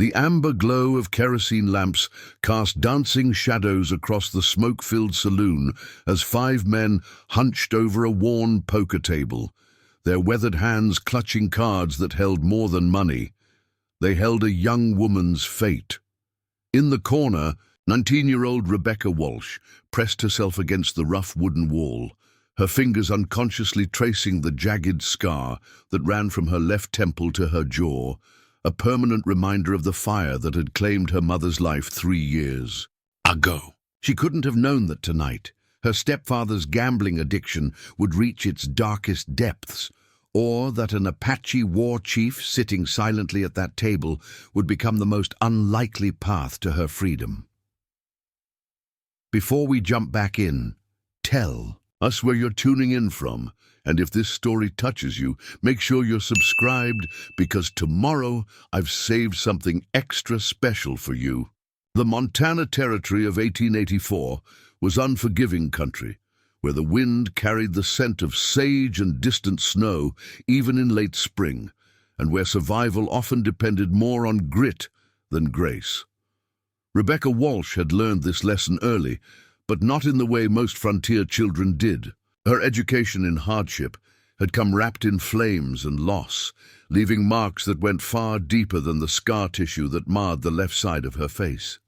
The amber glow of kerosene lamps cast dancing shadows across the smoke-filled saloon as 5 men hunched over a worn poker table, their weathered hands clutching cards that held more than money. They held a young woman's fate. In the corner, 19-year-old Rebecca Walsh pressed herself against the rough wooden wall, her fingers unconsciously tracing the jagged scar that ran from her left temple to her jaw, a permanent reminder of the fire that had claimed her mother's life 3 years ago. She couldn't have known that tonight her stepfather's gambling addiction would reach its darkest depths, or that an Apache war chief sitting silently at that table would become the most unlikely path to her freedom. Before we jump back in, tell us where you're tuning in from, and if this story touches you, make sure you're subscribed, because tomorrow I've saved something extra special for you. The Montana Territory of 1884 was unforgiving country, where the wind carried the scent of sage and distant snow even in late spring, and where survival often depended more on grit than grace. Rebecca Walsh had learned this lesson early, but not in the way most frontier children did. Her education in hardship had come wrapped in flames and loss, leaving marks that went far deeper than the scar tissue that marred the left side of her face.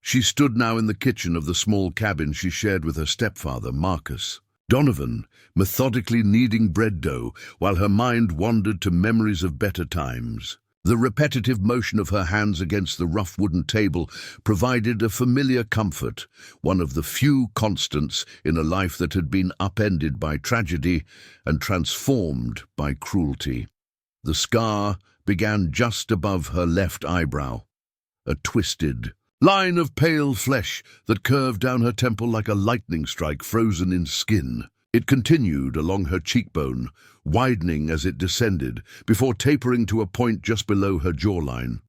She stood now in the kitchen of the small cabin she shared with her stepfather, Marcus Donovan, methodically kneading bread dough while her mind wandered to memories of better times. The repetitive motion of her hands against the rough wooden table provided a familiar comfort, one of the few constants in a life that had been upended by tragedy and transformed by cruelty. The scar began just above her left eyebrow, a twisted line of pale flesh that curved down her temple like a lightning strike frozen in skin. It continued along her cheekbone, widening as it descended, before tapering to a point just below her jawline.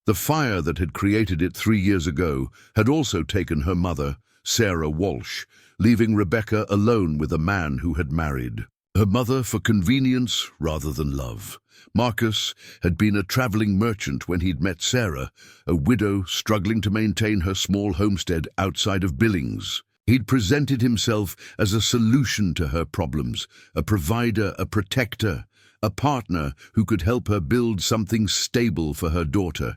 The fire that had created it 3 years ago had also taken her mother, Sarah Walsh, leaving Rebecca alone with a man who had married her mother for convenience rather than love. Marcus had been a traveling merchant when he'd met Sarah, a widow struggling to maintain her small homestead outside of Billings. He'd presented himself as a solution to her problems, a provider, a protector, a partner who could help her build something stable for her daughter.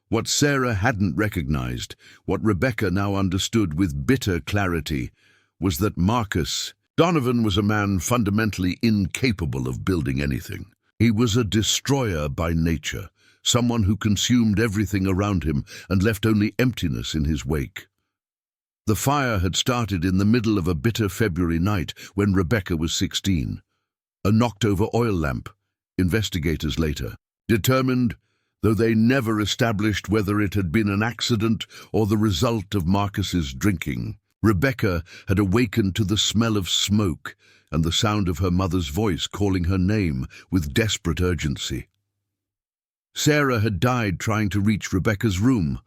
What Sarah hadn't recognized, what Rebecca now understood with bitter clarity, was that Marcus Donovan was a man fundamentally incapable of building anything. He was a destroyer by nature, someone who consumed everything around him and left only emptiness in his wake. The fire had started in the middle of a bitter February night when Rebecca was 16. A knocked-over oil lamp, investigators later determined, though they never established whether it had been an accident or the result of Marcus's drinking. Rebecca had awakened to the smell of smoke and the sound of her mother's voice calling her name with desperate urgency. Sarah had died trying to reach Rebecca's room,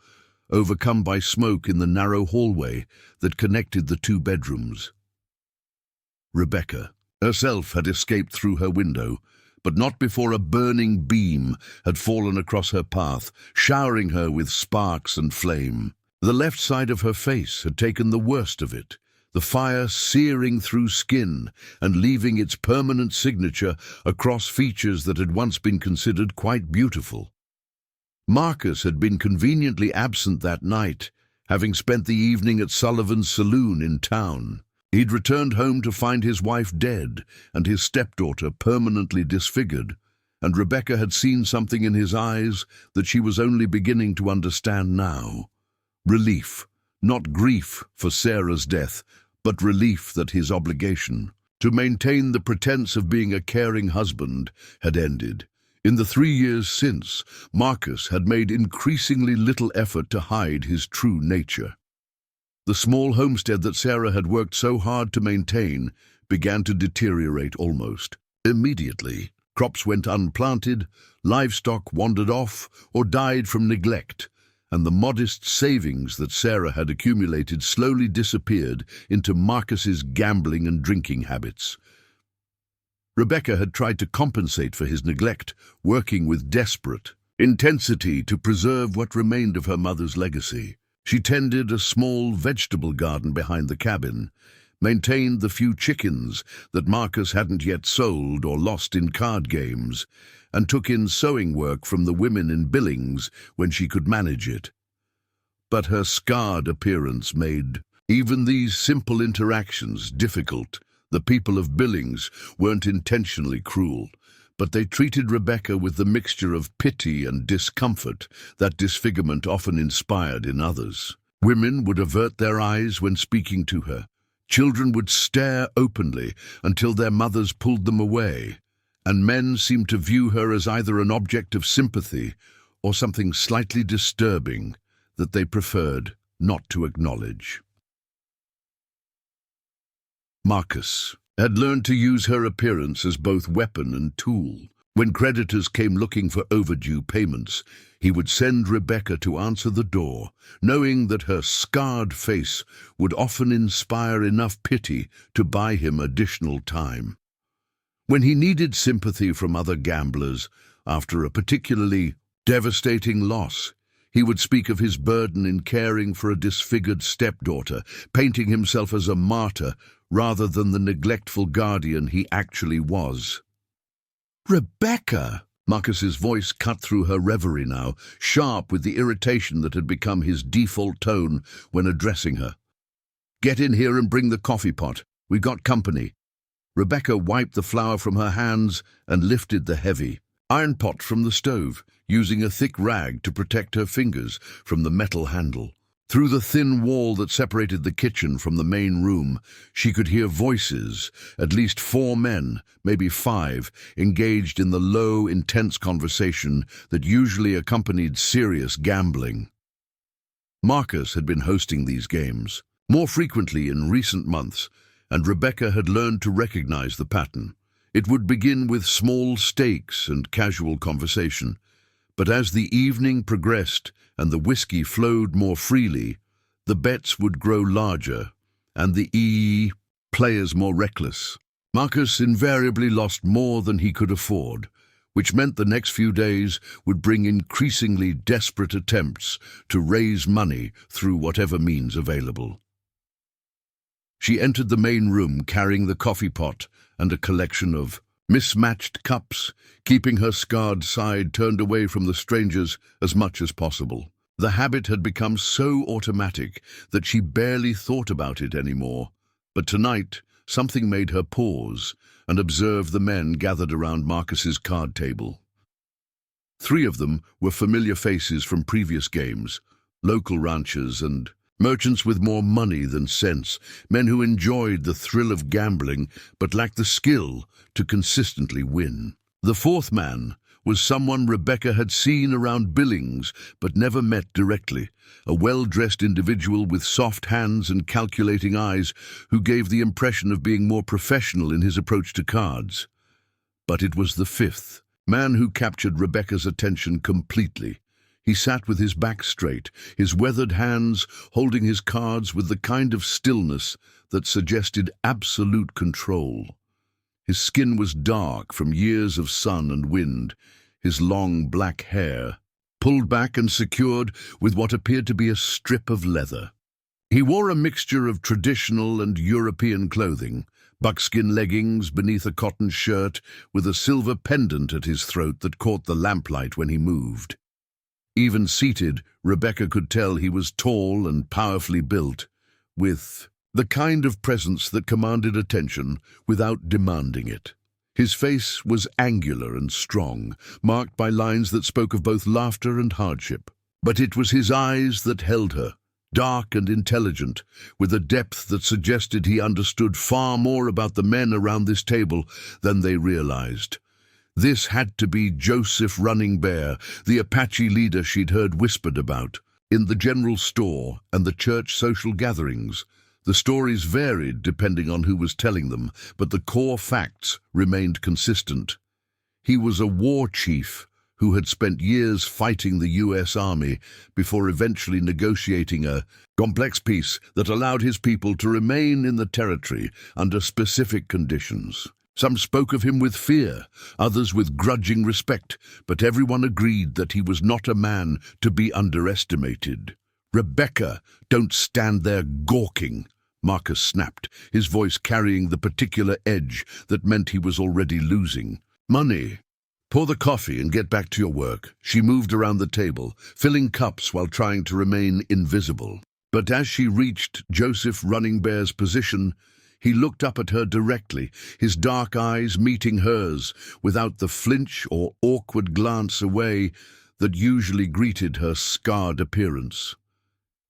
overcome by smoke in the narrow hallway that connected the 2 bedrooms. Rebecca herself had escaped through her window, but not before a burning beam had fallen across her path, showering her with sparks and flame. The left side of her face had taken the worst of it, the fire searing through skin and leaving its permanent signature across features that had once been considered quite beautiful. Marcus had been conveniently absent that night, having spent the evening at Sullivan's saloon in town. He'd returned home to find his wife dead and his stepdaughter permanently disfigured, and Rebecca had seen something in his eyes that she was only beginning to understand now. Relief, not grief for Sarah's death, but relief that his obligation to maintain the pretense of being a caring husband had ended. In the 3 years since, Marcus had made increasingly little effort to hide his true nature. The small homestead that Sarah had worked so hard to maintain began to deteriorate almost immediately. Crops went unplanted, livestock wandered off or died from neglect, and the modest savings that Sarah had accumulated slowly disappeared into Marcus's gambling and drinking habits. Rebecca had tried to compensate for his neglect, working with desperate intensity to preserve what remained of her mother's legacy. She tended a small vegetable garden behind the cabin, maintained the few chickens that Marcus hadn't yet sold or lost in card games, and took in sewing work from the women in Billings when she could manage it. But her scarred appearance made even these simple interactions difficult. The people of Billings weren't intentionally cruel, but they treated Rebecca with the mixture of pity and discomfort that disfigurement often inspired in others. Women would avert their eyes when speaking to her. Children would stare openly until their mothers pulled them away, and men seemed to view her as either an object of sympathy or something slightly disturbing that they preferred not to acknowledge. Marcus had learned to use her appearance as both weapon and tool. When creditors came looking for overdue payments, he would send Rebecca to answer the door, knowing that her scarred face would often inspire enough pity to buy him additional time. When he needed sympathy from other gamblers after a particularly devastating loss, he would speak of his burden in caring for a disfigured stepdaughter, painting himself as a martyr rather than the neglectful guardian he actually was. "Rebecca!" Marcus's voice cut through her reverie now, sharp with the irritation that had become his default tone when addressing her. "Get in here and bring the coffee pot. We've got company." Rebecca wiped the flour from her hands and lifted the heavy iron pot from the stove, using a thick rag to protect her fingers from the metal handle. Through the thin wall that separated the kitchen from the main room, she could hear voices, at least 4 men, maybe 5, engaged in the low, intense conversation that usually accompanied serious gambling. Marcus had been hosting these games more frequently in recent months, and Rebecca had learned to recognize the pattern. It would begin with small stakes and casual conversation, but as the evening progressed and the whiskey flowed more freely, the bets would grow larger and the players more reckless. Marcus invariably lost more than he could afford, which meant the next few days would bring increasingly desperate attempts to raise money through whatever means available. She entered the main room carrying the coffee pot and a collection of mismatched cups, keeping her scarred side turned away from the strangers as much as possible. The habit had become so automatic that she barely thought about it anymore. But tonight, something made her pause and observe the men gathered around Marcus's card table. 3 of them were familiar faces from previous games, local ranchers and merchants with more money than sense, men who enjoyed the thrill of gambling but lacked the skill to consistently win. The 4th man was someone Rebecca had seen around Billings but never met directly, a well-dressed individual with soft hands and calculating eyes who gave the impression of being more professional in his approach to cards. But it was the 5th man who captured Rebecca's attention completely. He sat with his back straight, his weathered hands holding his cards with the kind of stillness that suggested absolute control. His skin was dark from years of sun and wind, his long black hair pulled back and secured with what appeared to be a strip of leather. He wore a mixture of traditional and European clothing, buckskin leggings beneath a cotton shirt with a silver pendant at his throat that caught the lamplight when he moved. Even seated, Rebecca could tell he was tall and powerfully built, with the kind of presence that commanded attention without demanding it. His face was angular and strong, marked by lines that spoke of both laughter and hardship. But it was his eyes that held her, dark and intelligent, with a depth that suggested he understood far more about the men around this table than they realized. This had to be Joseph Running Bear, the Apache leader she'd heard whispered about. In the general store and the church social gatherings, the stories varied depending on who was telling them, but the core facts remained consistent. He was a war chief who had spent years fighting the U.S. Army before eventually negotiating a complex peace that allowed his people to remain in the territory under specific conditions. Some spoke of him with fear, others with grudging respect, but everyone agreed that he was not a man to be underestimated. "Rebecca, don't stand there gawking," Marcus snapped, his voice carrying the particular edge that meant he was already losing. "Money. Pour the coffee and get back to your work." She moved around the table, filling cups while trying to remain invisible. But as she reached Joseph Running Bear's position, he looked up at her directly, his dark eyes meeting hers, without the flinch or awkward glance away that usually greeted her scarred appearance.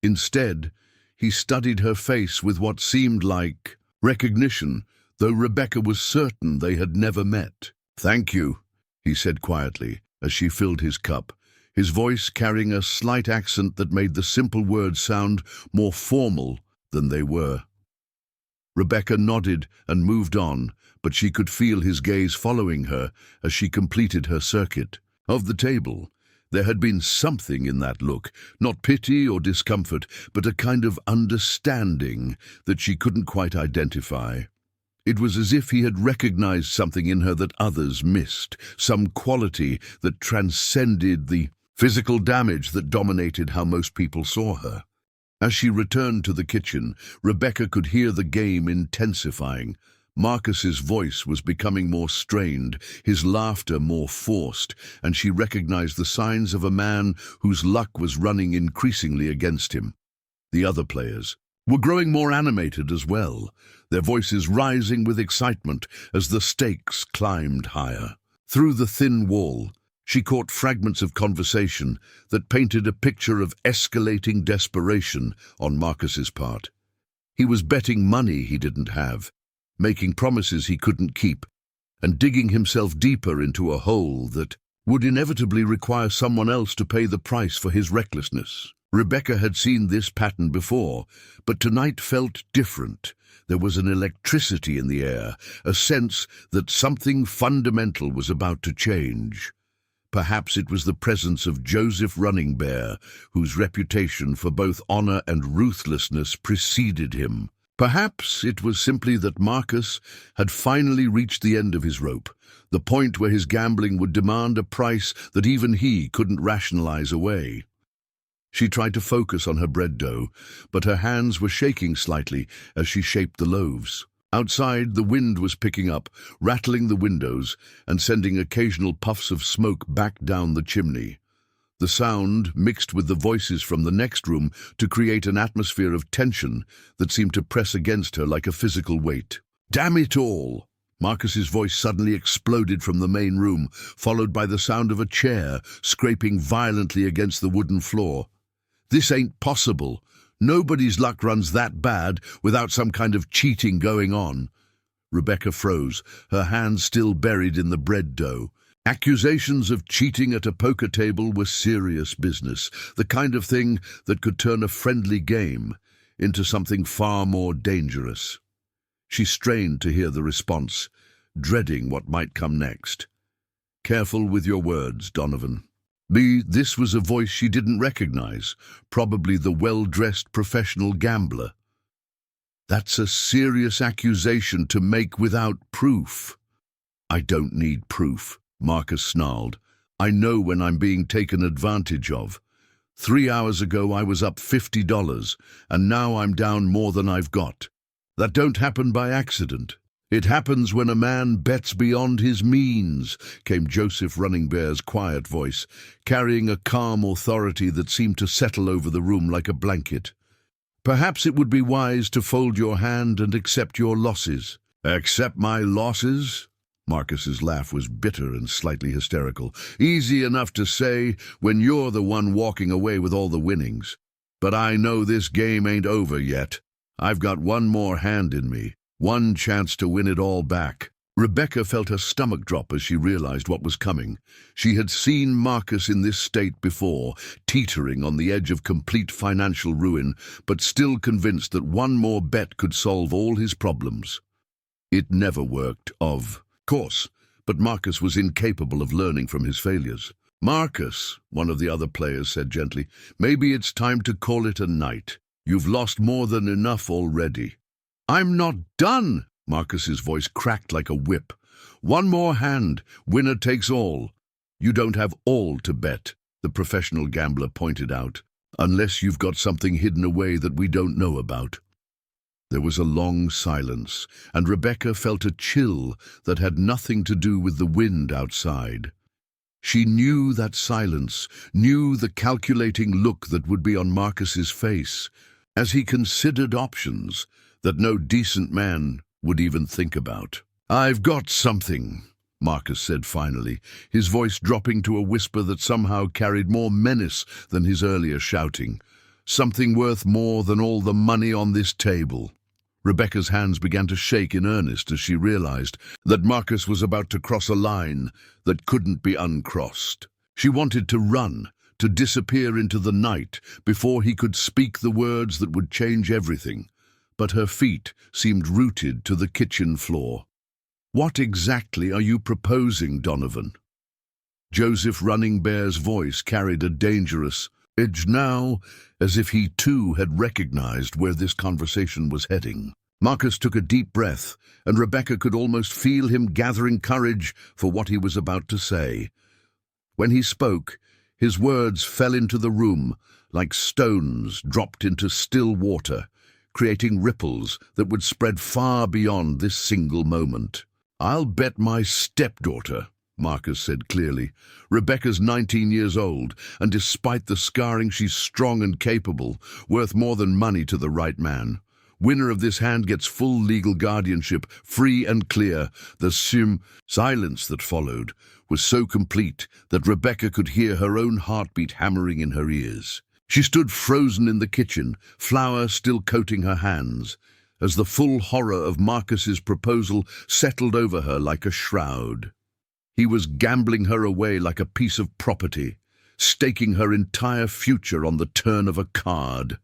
Instead, he studied her face with what seemed like recognition, though Rebecca was certain they had never met. "Thank you," he said quietly, as she filled his cup, his voice carrying a slight accent that made the simple words sound more formal than they were. Rebecca nodded and moved on, but she could feel his gaze following her as she completed her circuit of the table. There had been something in that look, not pity or discomfort, but a kind of understanding that she couldn't quite identify. It was as if he had recognized something in her that others missed, some quality that transcended the physical damage that dominated how most people saw her. As she returned to the kitchen, Rebecca could hear the game intensifying. Marcus's voice was becoming more strained, his laughter more forced, and she recognized the signs of a man whose luck was running increasingly against him. The other players were growing more animated as well, their voices rising with excitement as the stakes climbed higher. Through the thin wall, she caught fragments of conversation that painted a picture of escalating desperation on Marcus's part. He was betting money he didn't have, making promises he couldn't keep, and digging himself deeper into a hole that would inevitably require someone else to pay the price for his recklessness. Rebecca had seen this pattern before, but tonight felt different. There was an electricity in the air, a sense that something fundamental was about to change. Perhaps it was the presence of Joseph Running Bear, whose reputation for both honor and ruthlessness preceded him. Perhaps it was simply that Marcus had finally reached the end of his rope, the point where his gambling would demand a price that even he couldn't rationalize away. She tried to focus on her bread dough, but her hands were shaking slightly as she shaped the loaves. Outside, the wind was picking up, rattling the windows and sending occasional puffs of smoke back down the chimney. The sound mixed with the voices from the next room to create an atmosphere of tension that seemed to press against her like a physical weight. "Damn it all!" Marcus's voice suddenly exploded from the main room, followed by the sound of a chair scraping violently against the wooden floor. "This ain't possible. Nobody's luck runs that bad without some kind of cheating going on." Rebecca froze, her hands still buried in the bread dough. Accusations of cheating at a poker table were serious business, the kind of thing that could turn a friendly game into something far more dangerous. She strained to hear the response, dreading what might come next. "Careful with your words, Donovan." This was a voice she didn't recognize, probably the well-dressed professional gambler. "That's a serious accusation to make without proof." "I don't need proof," Marcus snarled. "I know when I'm being taken advantage of. 3 hours ago I was up $50, and now I'm down more than I've got. That don't happen by accident. It happens when a man bets beyond his means," came Joseph Running Bear's quiet voice, carrying a calm authority that seemed to settle over the room like a blanket. "Perhaps it would be wise to fold your hand and accept your losses." "Accept my losses?" Marcus's laugh was bitter and slightly hysterical. "Easy enough to say when you're the one walking away with all the winnings. But I know this game ain't over yet. I've got one more hand in me, one chance to win it all back." Rebecca felt her stomach drop as she realized what was coming. She had seen Marcus in this state before, teetering on the edge of complete financial ruin, but still convinced that one more bet could solve all his problems. It never worked, of course, but Marcus was incapable of learning from his failures. "Marcus," one of the other players said gently, "maybe it's time to call it a night. You've lost more than enough already." "I'm not done!" Marcus's voice cracked like a whip. One more hand, winner takes all. You don't have all to bet, the professional gambler pointed out, unless you've got something hidden away that we don't know about. There was a long silence, and Rebecca felt a chill that had nothing to do with the wind outside. She knew that silence, knew the calculating look that would be on Marcus's face, as he considered options that no decent man would even think about. "I've got something," Marcus said finally, his voice dropping to a whisper that somehow carried more menace than his earlier shouting. "Something worth more than all the money on this table." Rebecca's hands began to shake in earnest as she realized that Marcus was about to cross a line that couldn't be uncrossed. She wanted to run, to disappear into the night before he could speak the words that would change everything, but her feet seemed rooted to the kitchen floor. "What exactly are you proposing, Donovan?" Joseph Running Bear's voice carried a dangerous edge now, as if he too had recognized where this conversation was heading. Marcus took a deep breath, and Rebecca could almost feel him gathering courage for what he was about to say. When he spoke, his words fell into the room like stones dropped into still water, creating ripples that would spread far beyond this single moment. "I'll bet my stepdaughter," Marcus said clearly. "Rebecca's 19 years old, and despite the scarring, she's strong and capable, worth more than money to the right man. Winner of this hand gets full legal guardianship, free and clear." The silence that followed was so complete that Rebecca could hear her own heartbeat hammering in her ears. She stood frozen in the kitchen, flour still coating her hands, as the full horror of Marcus's proposal settled over her like a shroud. He was gambling her away like a piece of property, staking her entire future on the turn of a card.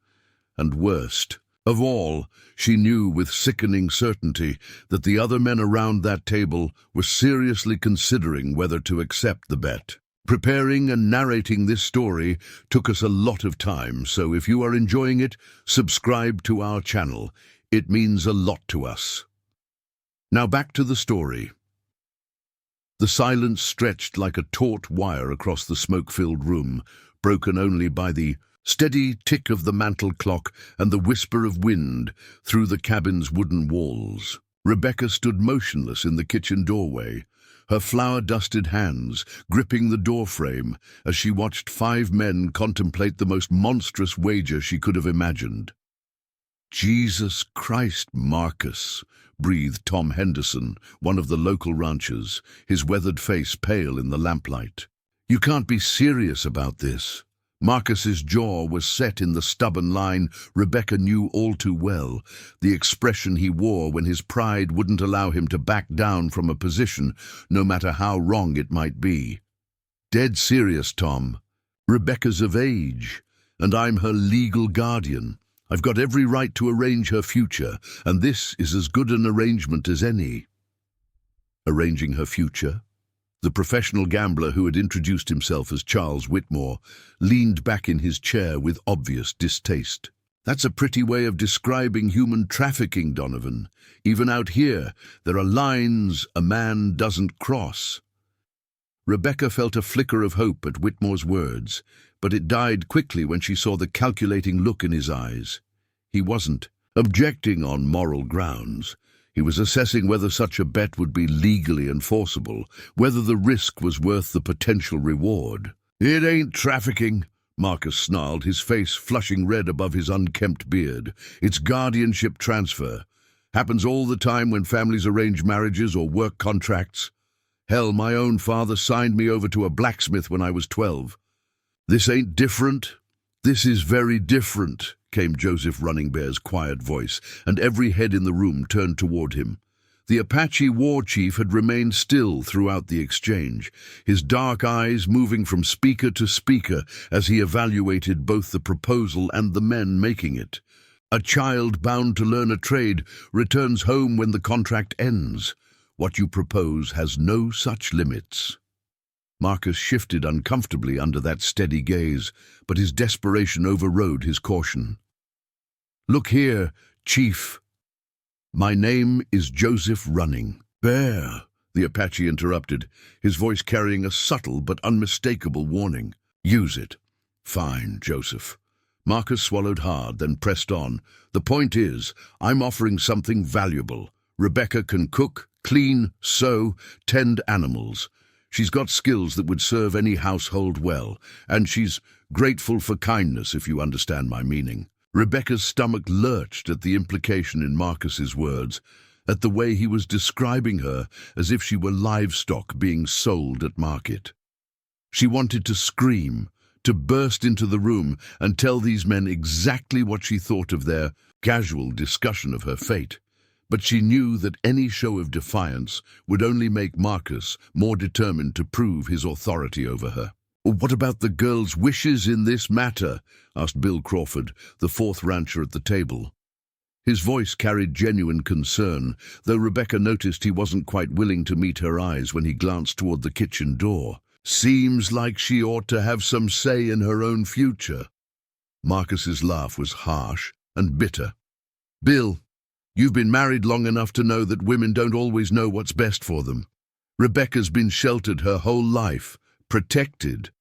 And worst of all, she knew with sickening certainty that the other men around that table were seriously considering whether to accept the bet. Preparing and narrating this story took us a lot of time, so if you are enjoying it, subscribe to our channel. It means a lot to us. Now back to the story. The silence stretched like a taut wire across the smoke-filled room, broken only by the steady tick of the mantel clock and the whisper of wind through the cabin's wooden walls. Rebecca stood motionless in the kitchen doorway, her flour-dusted hands gripping the doorframe as she watched 5 men contemplate the most monstrous wager she could have imagined. "Jesus Christ, Marcus," breathed Tom Henderson, one of the local ranchers, his weathered face pale in the lamplight. "You can't be serious about this." Marcus's jaw was set in the stubborn line Rebecca knew all too well, the expression he wore when his pride wouldn't allow him to back down from a position, no matter how wrong it might be. "Dead serious, Tom. Rebecca's of age, and I'm her legal guardian. I've got every right to arrange her future, and this is as good an arrangement as any." Arranging her future? The professional gambler who had introduced himself as Charles Whitmore leaned back in his chair with obvious distaste. "That's a pretty way of describing human trafficking, Donovan. Even out here, there are lines a man doesn't cross." Rebecca felt a flicker of hope at Whitmore's words, but it died quickly when she saw the calculating look in his eyes. He wasn't objecting on moral grounds. He was assessing whether such a bet would be legally enforceable, whether the risk was worth the potential reward. "It ain't trafficking," Marcus snarled, his face flushing red above his unkempt beard. "It's guardianship transfer. Happens all the time when families arrange marriages or work contracts. Hell, my own father signed me over to a blacksmith when I was 12. "This ain't different." "This is very different," came Joseph Running Bear's quiet voice, and every head in the room turned toward him. The Apache war chief had remained still throughout the exchange, his dark eyes moving from speaker to speaker as he evaluated both the proposal and the men making it. A child bound to learn a trade returns home when the contract ends. What you propose has no such limits. Marcus shifted uncomfortably under that steady gaze, but his desperation overrode his caution. "Look here, Chief. My name is Joseph Running Bear," the Apache interrupted, his voice carrying a subtle but unmistakable warning. Use it. Fine, Joseph. Marcus swallowed hard, then pressed on. The point is, I'm offering something valuable. Rebecca can cook, clean, sew, tend animals. She's got skills that would serve any household well, and she's grateful for kindness, if you understand my meaning. Rebecca's stomach lurched at the implication in Marcus's words, at the way he was describing her as if she were livestock being sold at market. She wanted to scream, to burst into the room and tell these men exactly what she thought of their casual discussion of her fate. But she knew that any show of defiance would only make Marcus more determined to prove his authority over her. "What about the girl's wishes in this matter?" asked Bill Crawford, the fourth rancher at the table. His voice carried genuine concern, though Rebecca noticed he wasn't quite willing to meet her eyes when he glanced toward the kitchen door. "Seems like she ought to have some say in her own future." Marcus's laugh was harsh and bitter. "Bill, you've been married long enough to know that women don't always know what's best for them. Rebecca's been sheltered her whole life, protected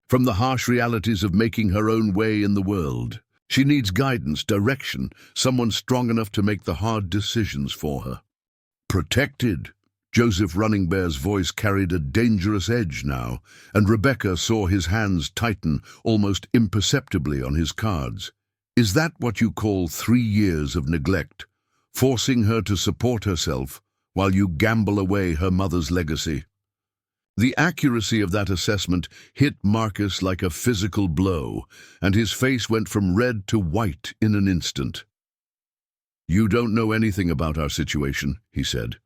from the harsh realities of making her own way in the world. She needs guidance, direction, someone strong enough to make the hard decisions for her." Protected? Joseph Running Bear's voice carried a dangerous edge now, and Rebecca saw his hands tighten almost imperceptibly on his cards. "Is that what you call 3 years of neglect? Forcing her to support herself while you gamble away her mother's legacy?" The accuracy of that assessment hit Marcus like a physical blow, and his face went from red to white in an instant. "You don't know anything about our situation," he said,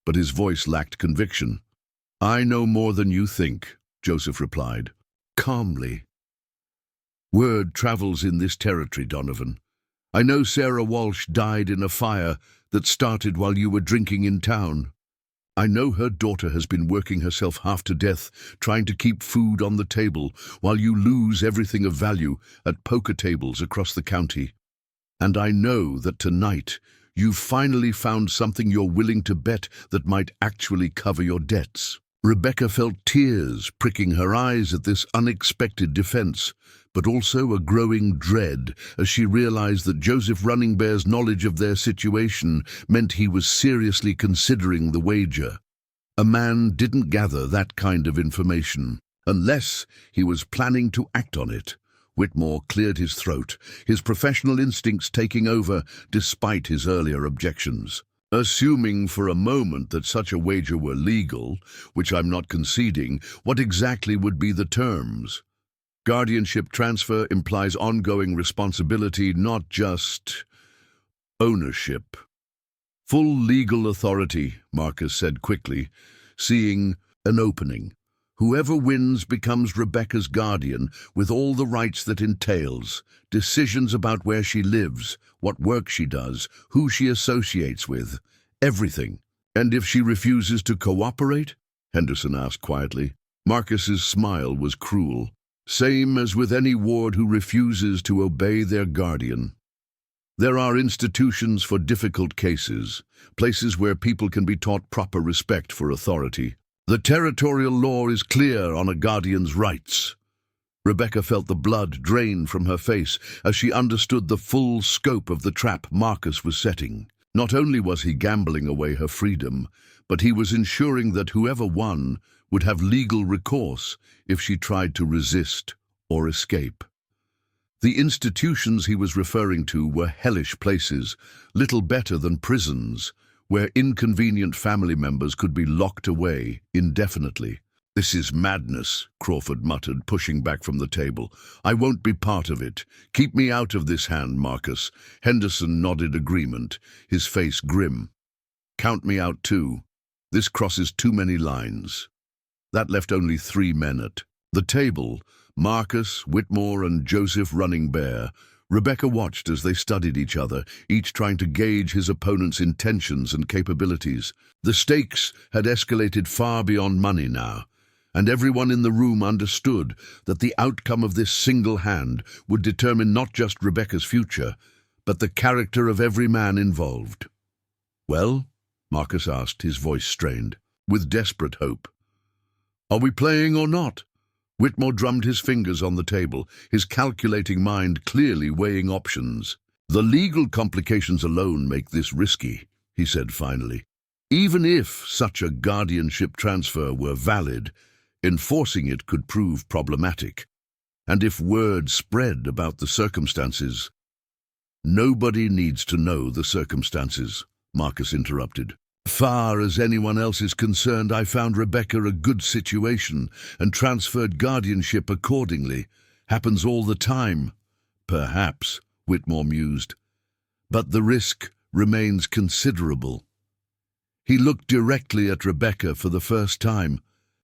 but his voice lacked conviction. "I know more than you think," Joseph replied, calmly. "Word travels in this territory, Donovan. I know Sarah Walsh died in a fire that started while you were drinking in town. I know her daughter has been working herself half to death trying to keep food on the table while you lose everything of value at poker tables across the county. And I know that tonight you've finally found something you're willing to bet that might actually cover your debts." Rebecca felt tears pricking her eyes at this unexpected defense, but also a growing dread as she realized that Joseph Running Bear's knowledge of their situation meant he was seriously considering the wager. A man didn't gather that kind of information unless he was planning to act on it. Whitmore cleared his throat, his professional instincts taking over despite his earlier objections. "Assuming for a moment that such a wager were legal, which I'm not conceding, what exactly would be the terms?" "Guardianship transfer implies ongoing responsibility, not just ownership." "Full legal authority," Marcus said quickly, seeing an opening. "Whoever wins becomes Rebecca's guardian, with all the rights that entails, decisions about where she lives, what work she does, who she associates with, everything." "And if she refuses to cooperate?" Henderson asked quietly. Marcus's smile was cruel. "Same as with any ward who refuses to obey their guardian. There are institutions for difficult cases, places where people can be taught proper respect for authority. The territorial law is clear on a guardian's rights." Rebecca felt the blood drain from her face as she understood the full scope of the trap Marcus was setting. Not only was he gambling away her freedom, but he was ensuring that whoever won would have legal recourse if she tried to resist or escape. The institutions he was referring to were hellish places, little better than prisons, where inconvenient family members could be locked away indefinitely. "This is madness," Crawford muttered, pushing back from the table. "I won't be part of it. Keep me out of this hand, Marcus." Henderson nodded agreement, his face grim. "Count me out too. This crosses too many lines." That left only 3 men at the table: Marcus, Whitmore, and Joseph Running Bear. Rebecca watched as they studied each other, each trying to gauge his opponent's intentions and capabilities. The stakes had escalated far beyond money now, and everyone in the room understood that the outcome of this single hand would determine not just Rebecca's future, but the character of every man involved. "Well?" Marcus asked, his voice strained. with desperate hope. "Are we playing or not?" Whitmore drummed his fingers on the table, his calculating mind clearly weighing options. "The legal complications alone make this risky," he said finally. "Even if such a guardianship transfer were valid, enforcing it could prove problematic. And if word spread about the circumstances—" "Nobody needs to know the circumstances," Marcus interrupted. "Far as anyone else is concerned, I found Rebecca a good situation and transferred guardianship accordingly. Happens all the time." "Perhaps," Whitmore mused, "but the risk remains considerable." He looked directly at Rebecca for the first time,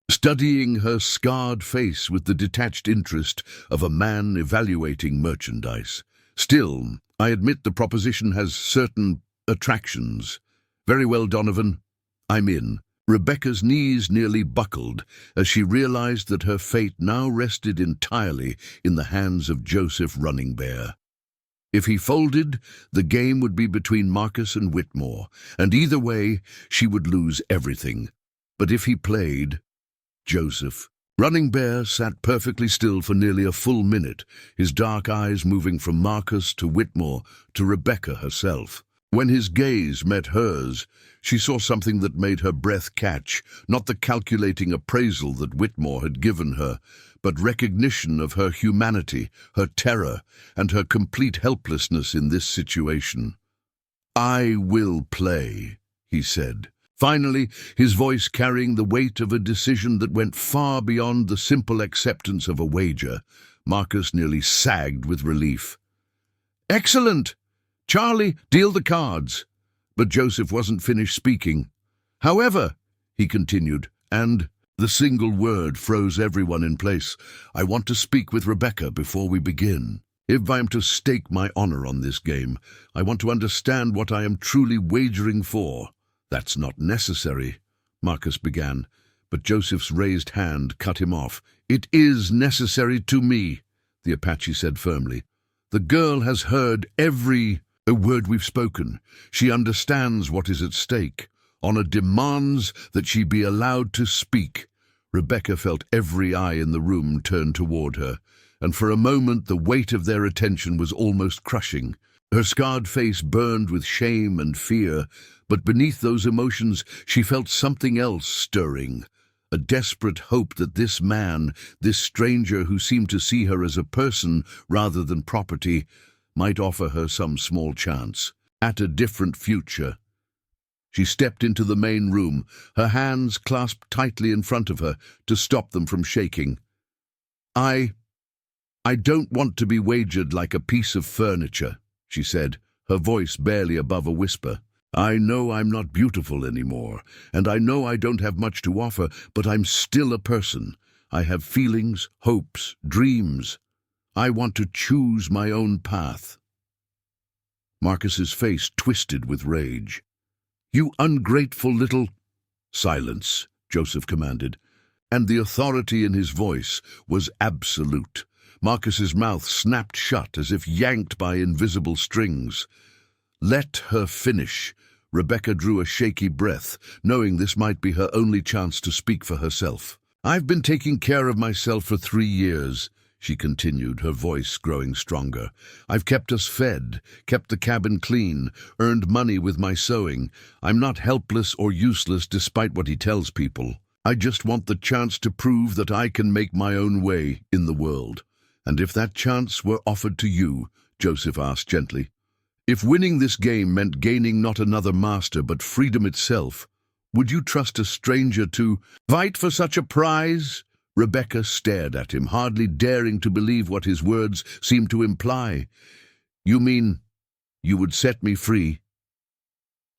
studying her scarred face with the detached interest of a man evaluating merchandise. "Still, I admit the proposition has certain attractions." "Very well, Donovan. I'm in." Rebecca's knees nearly buckled as she realized that her fate now rested entirely in the hands of Joseph Running Bear. If he folded, the game would be between Marcus and Whitmore, and either way, she would lose everything. But if he played, Joseph. Running Bear sat perfectly still for nearly a full minute, his dark eyes moving from Marcus to Whitmore to Rebecca herself. When his gaze met hers, she saw something that made her breath catch, not the calculating appraisal that Whitmore had given her, but recognition of her humanity, her terror, and her complete helplessness in this situation. "I will play," he said. Finally, his voice carrying the weight of a decision that went far beyond the simple acceptance of a wager. Marcus nearly sagged with relief. "Excellent! Charlie, deal the cards." But Joseph wasn't finished speaking. "However," he continued, and the single word froze everyone in place, "I want to speak with Rebecca before we begin. If I am to stake my honor on this game, I want to understand what I am truly wagering for." "That's not necessary," Marcus began, but Joseph's raised hand cut him off. "It is necessary to me," the Apache said firmly. "The girl has heard every word we've spoken. She understands what is at stake. Honor demands that she be allowed to speak." Rebecca felt every eye in the room turn toward her, and for a moment the weight of their attention was almost crushing. Her scarred face burned with shame and fear, but beneath those emotions she felt something else stirring, a desperate hope that this man, this stranger who seemed to see her as a person rather than property, might offer her some small chance at a different future. She stepped into the main room, her hands clasped tightly in front of her to stop them from shaking. I don't want to be wagered like a piece of furniture," she said, her voice barely above a whisper. "I know I'm not beautiful anymore, and I know I don't have much to offer, but I'm still a person. I have feelings, hopes, dreams. I want to choose my own path." Marcus's face twisted with rage. "You ungrateful little—" "Silence," Joseph commanded, and the authority in his voice was absolute. Marcus's mouth snapped shut as if yanked by invisible strings. "Let her finish." Rebecca drew a shaky breath, knowing this might be her only chance to speak for herself. "I've been taking care of myself for 3 years," she continued, her voice growing stronger. "I've kept us fed, kept the cabin clean, earned money with my sewing. I'm not helpless or useless despite what he tells people. I just want the chance to prove that I can make my own way in the world." "And if that chance were offered to you," Joseph asked gently, "if winning this game meant gaining not another master but freedom itself, would you trust a stranger to fight for such a prize?" Rebecca stared at him, hardly daring to believe what his words seemed to imply. "You mean you would set me free?"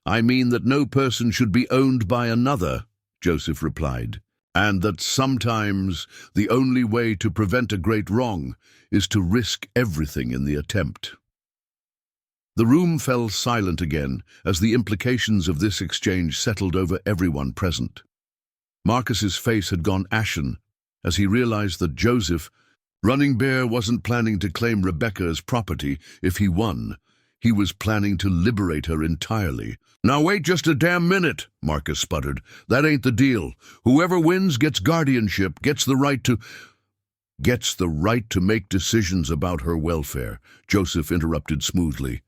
"I mean that no person should be owned by another," Joseph replied, "and that sometimes the only way to prevent a great wrong is to risk everything in the attempt." The room fell silent again as the implications of this exchange settled over everyone present. Marcus's face had gone ashen as he realized that Joseph, Running Bear, wasn't planning to claim Rebecca as property if he won. He was planning to liberate her entirely. "Now wait just a damn minute," Marcus sputtered. "That ain't the deal. Whoever wins gets guardianship, gets the right to make decisions about her welfare," Joseph interrupted smoothly.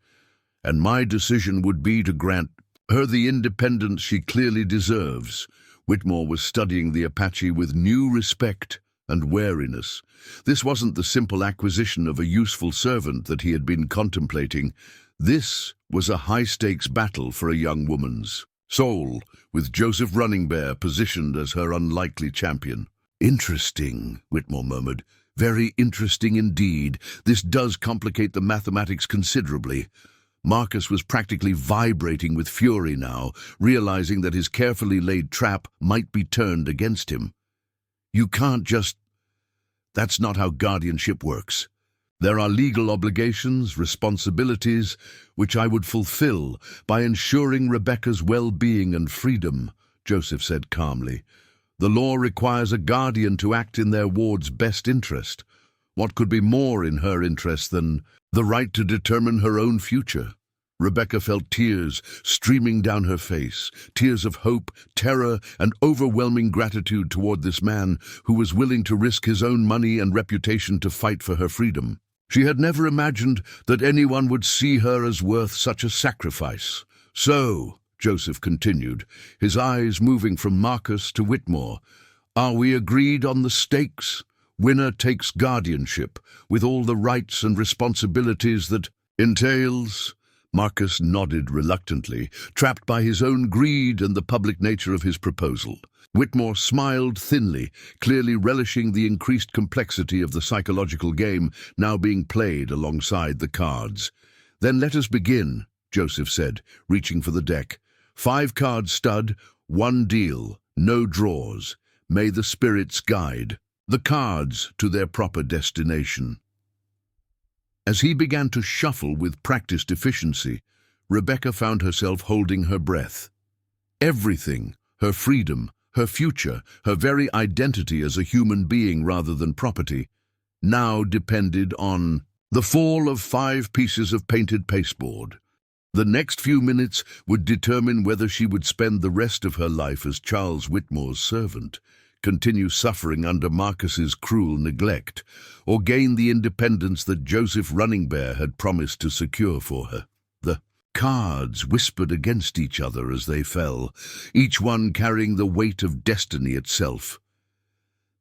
"And my decision would be to grant her the independence she clearly deserves." Whitmore was studying the Apache with new respect and wariness. This wasn't the simple acquisition of a useful servant that he had been contemplating. This was a high-stakes battle for a young woman's soul, with Joseph Running Bear positioned as her unlikely champion. "Interesting," Whitmore murmured. "Very interesting indeed. This does complicate the mathematics considerably." Marcus was practically vibrating with fury now, realizing that his carefully laid trap might be turned against him. "You can't just... That's not how guardianship works. There are legal obligations, responsibilities, which I would fulfill by ensuring Rebecca's well-being and freedom," Joseph said calmly. "The law requires a guardian to act in their ward's best interest. What could be more in her interest than the right to determine her own future?" Rebecca felt tears streaming down her face, tears of hope, terror, and overwhelming gratitude toward this man who was willing to risk his own money and reputation to fight for her freedom. She had never imagined that anyone would see her as worth such a sacrifice. "So," Joseph continued, his eyes moving from Marcus to Whitmore, "are we agreed on the stakes? Winner takes guardianship, with all the rights and responsibilities that entails?" Marcus nodded reluctantly, trapped by his own greed and the public nature of his proposal. Whitmore smiled thinly, clearly relishing the increased complexity of the psychological game now being played alongside the cards. "Then let us begin," Joseph said, reaching for the deck. 5-card stud, 1 deal, no draws. May the spirits guide the cards to their proper destination. As he began to shuffle with practiced efficiency, Rebecca found herself holding her breath. Everything, her freedom, her future, her very identity as a human being rather than property, now depended on the fall of 5 pieces of painted pasteboard. The next few minutes would determine whether she would spend the rest of her life as Charles Whitmore's servant, continue suffering under Marcus's cruel neglect, or gain the independence that Joseph Running Bear had promised to secure for her. The cards whispered against each other as they fell, each one carrying the weight of destiny itself.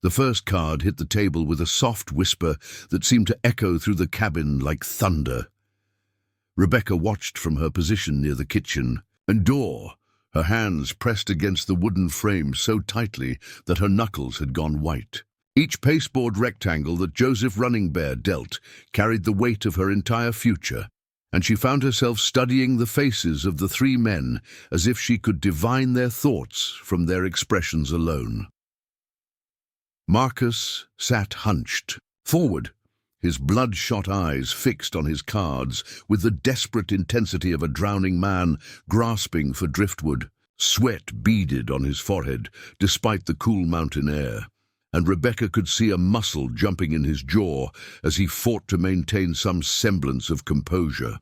The first card hit the table with a soft whisper that seemed to echo through the cabin like thunder. Rebecca watched from her position near the kitchen and door, her hands pressed against the wooden frame so tightly that her knuckles had gone white. Each pasteboard rectangle that Joseph Running Bear dealt carried the weight of her entire future, and she found herself studying the faces of the 3 men as if she could divine their thoughts from their expressions alone. Marcus sat hunched forward, his bloodshot eyes fixed on his cards with the desperate intensity of a drowning man grasping for driftwood. Sweat beaded on his forehead despite the cool mountain air, and Rebecca could see a muscle jumping in his jaw as he fought to maintain some semblance of composure.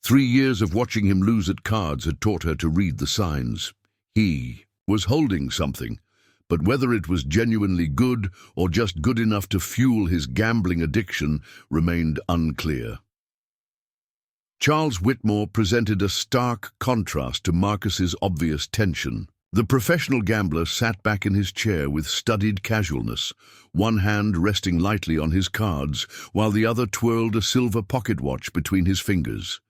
3 years of watching him lose at cards had taught her to read the signs. He was holding something, but whether it was genuinely good or just good enough to fuel his gambling addiction remained unclear. Charles Whitmore presented a stark contrast to Marcus's obvious tension. The professional gambler sat back in his chair with studied casualness, one hand resting lightly on his cards, while the other twirled a silver pocket watch between his fingers.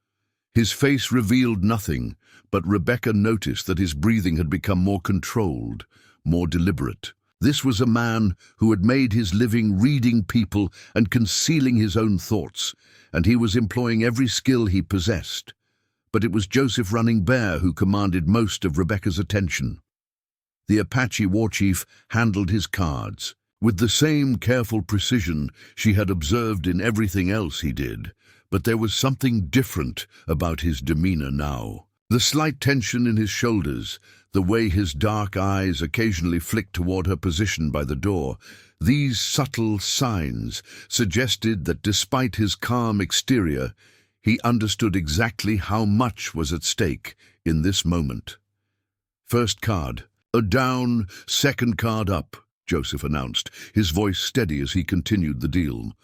His face revealed nothing, but Rebecca noticed that his breathing had become more controlled, more deliberate. This was a man who had made his living reading people and concealing his own thoughts, and he was employing every skill he possessed. But it was Joseph Running Bear who commanded most of Rebecca's attention. The Apache war chief handled his cards with the same careful precision she had observed in everything else he did, but there was something different about his demeanor now. The slight tension in his shoulders, the way his dark eyes occasionally flicked toward her position by the door, these subtle signs suggested that despite his calm exterior, He understood exactly how much was at stake in this moment. First card. A down, second card up, Joseph announced, his voice steady as he continued the deal.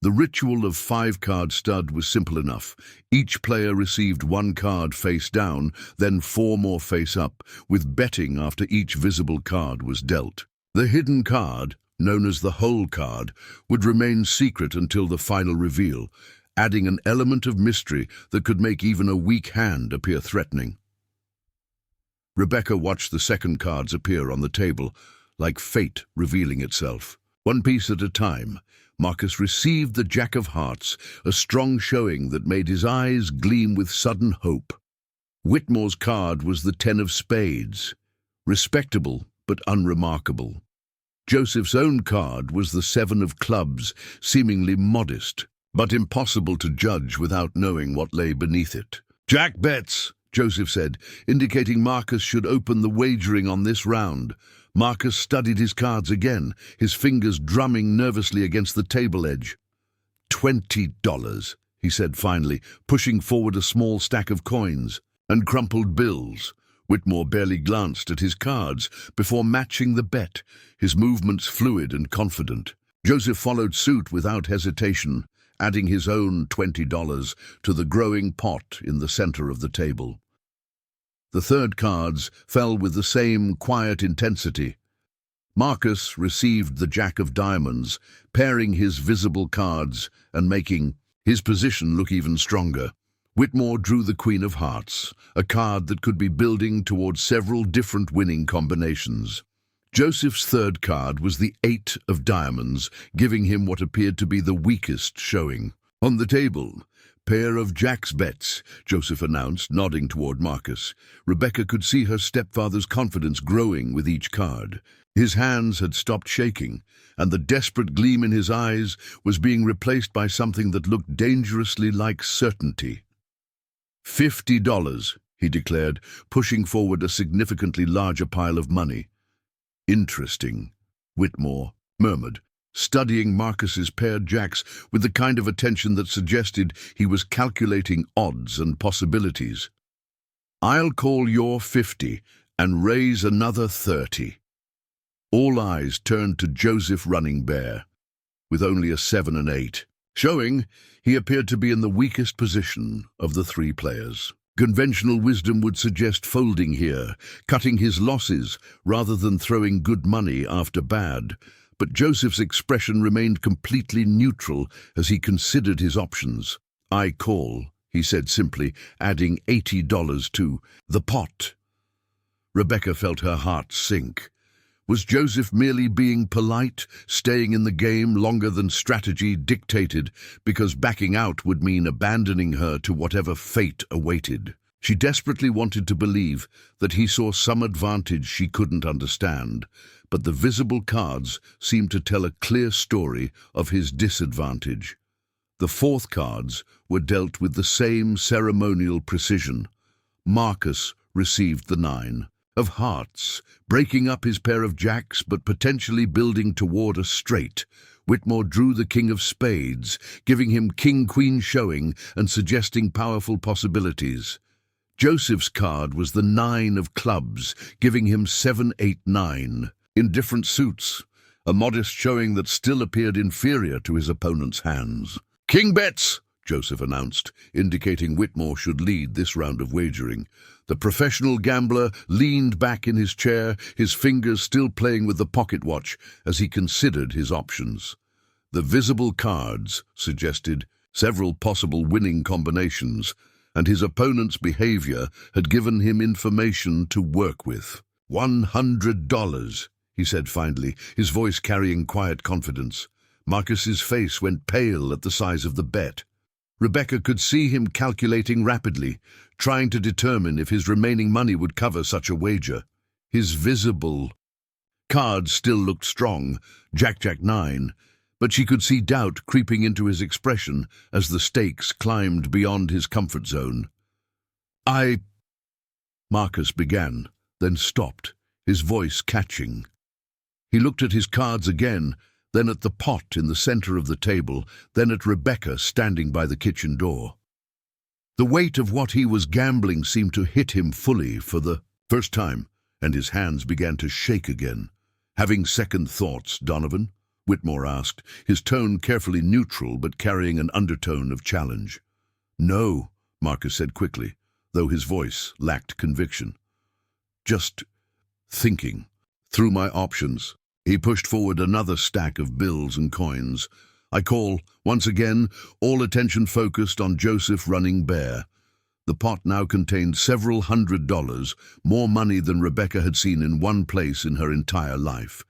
The ritual of 5-card stud was simple enough. Each player received 1 card face down, then 4 more face up, with betting after each visible card was dealt. The hidden card, known as the hole card, would remain secret until the final reveal, adding an element of mystery that could make even a weak hand appear threatening. Rebecca watched the second cards appear on the table, like fate revealing itself. One piece at a time, Marcus received the Jack of Hearts, a strong showing that made his eyes gleam with sudden hope. Whitmore's card was the 10 of Spades, respectable but unremarkable. Joseph's own card was the 7 of Clubs, seemingly modest, but impossible to judge without knowing what lay beneath it. "Jack bets," Joseph said, indicating Marcus should open the wagering on this round. Marcus studied his cards again, his fingers drumming nervously against the table edge. $20, he said finally, pushing forward a small stack of coins and crumpled bills. Whitmore barely glanced at his cards before matching the bet, his movements fluid and confident. Joseph followed suit without hesitation, adding his own $20 to the growing pot in the center of the table. The third cards fell with the same quiet intensity. Marcus received the Jack of Diamonds, pairing his visible cards and making his position look even stronger. Whitmore drew the Queen of Hearts, a card that could be building towards several different winning combinations. Joseph's third card was the 8 of Diamonds, giving him what appeared to be the weakest showing. On the table, "Pair of Jack's bets," Joseph announced, nodding toward Marcus. Rebecca could see her stepfather's confidence growing with each card. His hands had stopped shaking, and the desperate gleam in his eyes was being replaced by something that looked dangerously like certainty. $50, he declared, pushing forward a significantly larger pile of money. "Interesting," Whitmore murmured, studying Marcus's paired jacks with the kind of attention that suggested he was calculating odds and possibilities. "I'll call your 50 and raise another 30. All eyes turned to Joseph running bare, with only a 7 and 8. Showing, he appeared to be in the weakest position of the 3 players. Conventional wisdom would suggest folding here, cutting his losses rather than throwing good money after bad. But Joseph's expression remained completely neutral as he considered his options. "I call," he said simply, adding $80 to the pot. Rebecca felt her heart sink. Was Joseph merely being polite, staying in the game longer than strategy dictated, because backing out would mean abandoning her to whatever fate awaited? She desperately wanted to believe that he saw some advantage she couldn't understand, but the visible cards seemed to tell a clear story of his disadvantage. The 4th cards were dealt with the same ceremonial precision. Marcus received the 9 of Hearts, breaking up his pair of jacks but potentially building toward a straight. Whitmore drew the King of Spades, giving him King-Queen showing and suggesting powerful possibilities. Joseph's card was the 9 of Clubs, giving him 7, 8, 9, in different suits, a modest showing that still appeared inferior to his opponent's hands. "King bets," Joseph announced, indicating Whitmore should lead this round of wagering. The professional gambler leaned back in his chair, his fingers still playing with the pocket watch as he considered his options. The visible cards suggested several possible winning combinations, and his opponent's behavior had given him information to work with. $100, he said finally, his voice carrying quiet confidence. Marcus's face went pale at the size of the bet. Rebecca could see him calculating rapidly, trying to determine if his remaining money would cover such a wager. His visible cards still looked strong, Jack, Jack, 9, but she could see doubt creeping into his expression as the stakes climbed beyond his comfort zone. Marcus began, then stopped, his voice catching. He looked at his cards again, then at the pot in the center of the table, then at Rebecca standing by the kitchen door. The weight of what he was gambling seemed to hit him fully for the first time, and his hands began to shake again. "Having second thoughts, Donovan?" Whitmore asked, his tone carefully neutral but carrying an undertone of challenge. "No," Marcus said quickly, though his voice lacked conviction. "Just thinking through my options." He pushed forward another stack of bills and coins. "I call, once again, all attention focused on Joseph Running Bear." The pot now contained several $100s, more money than Rebecca had seen in one place in her entire life.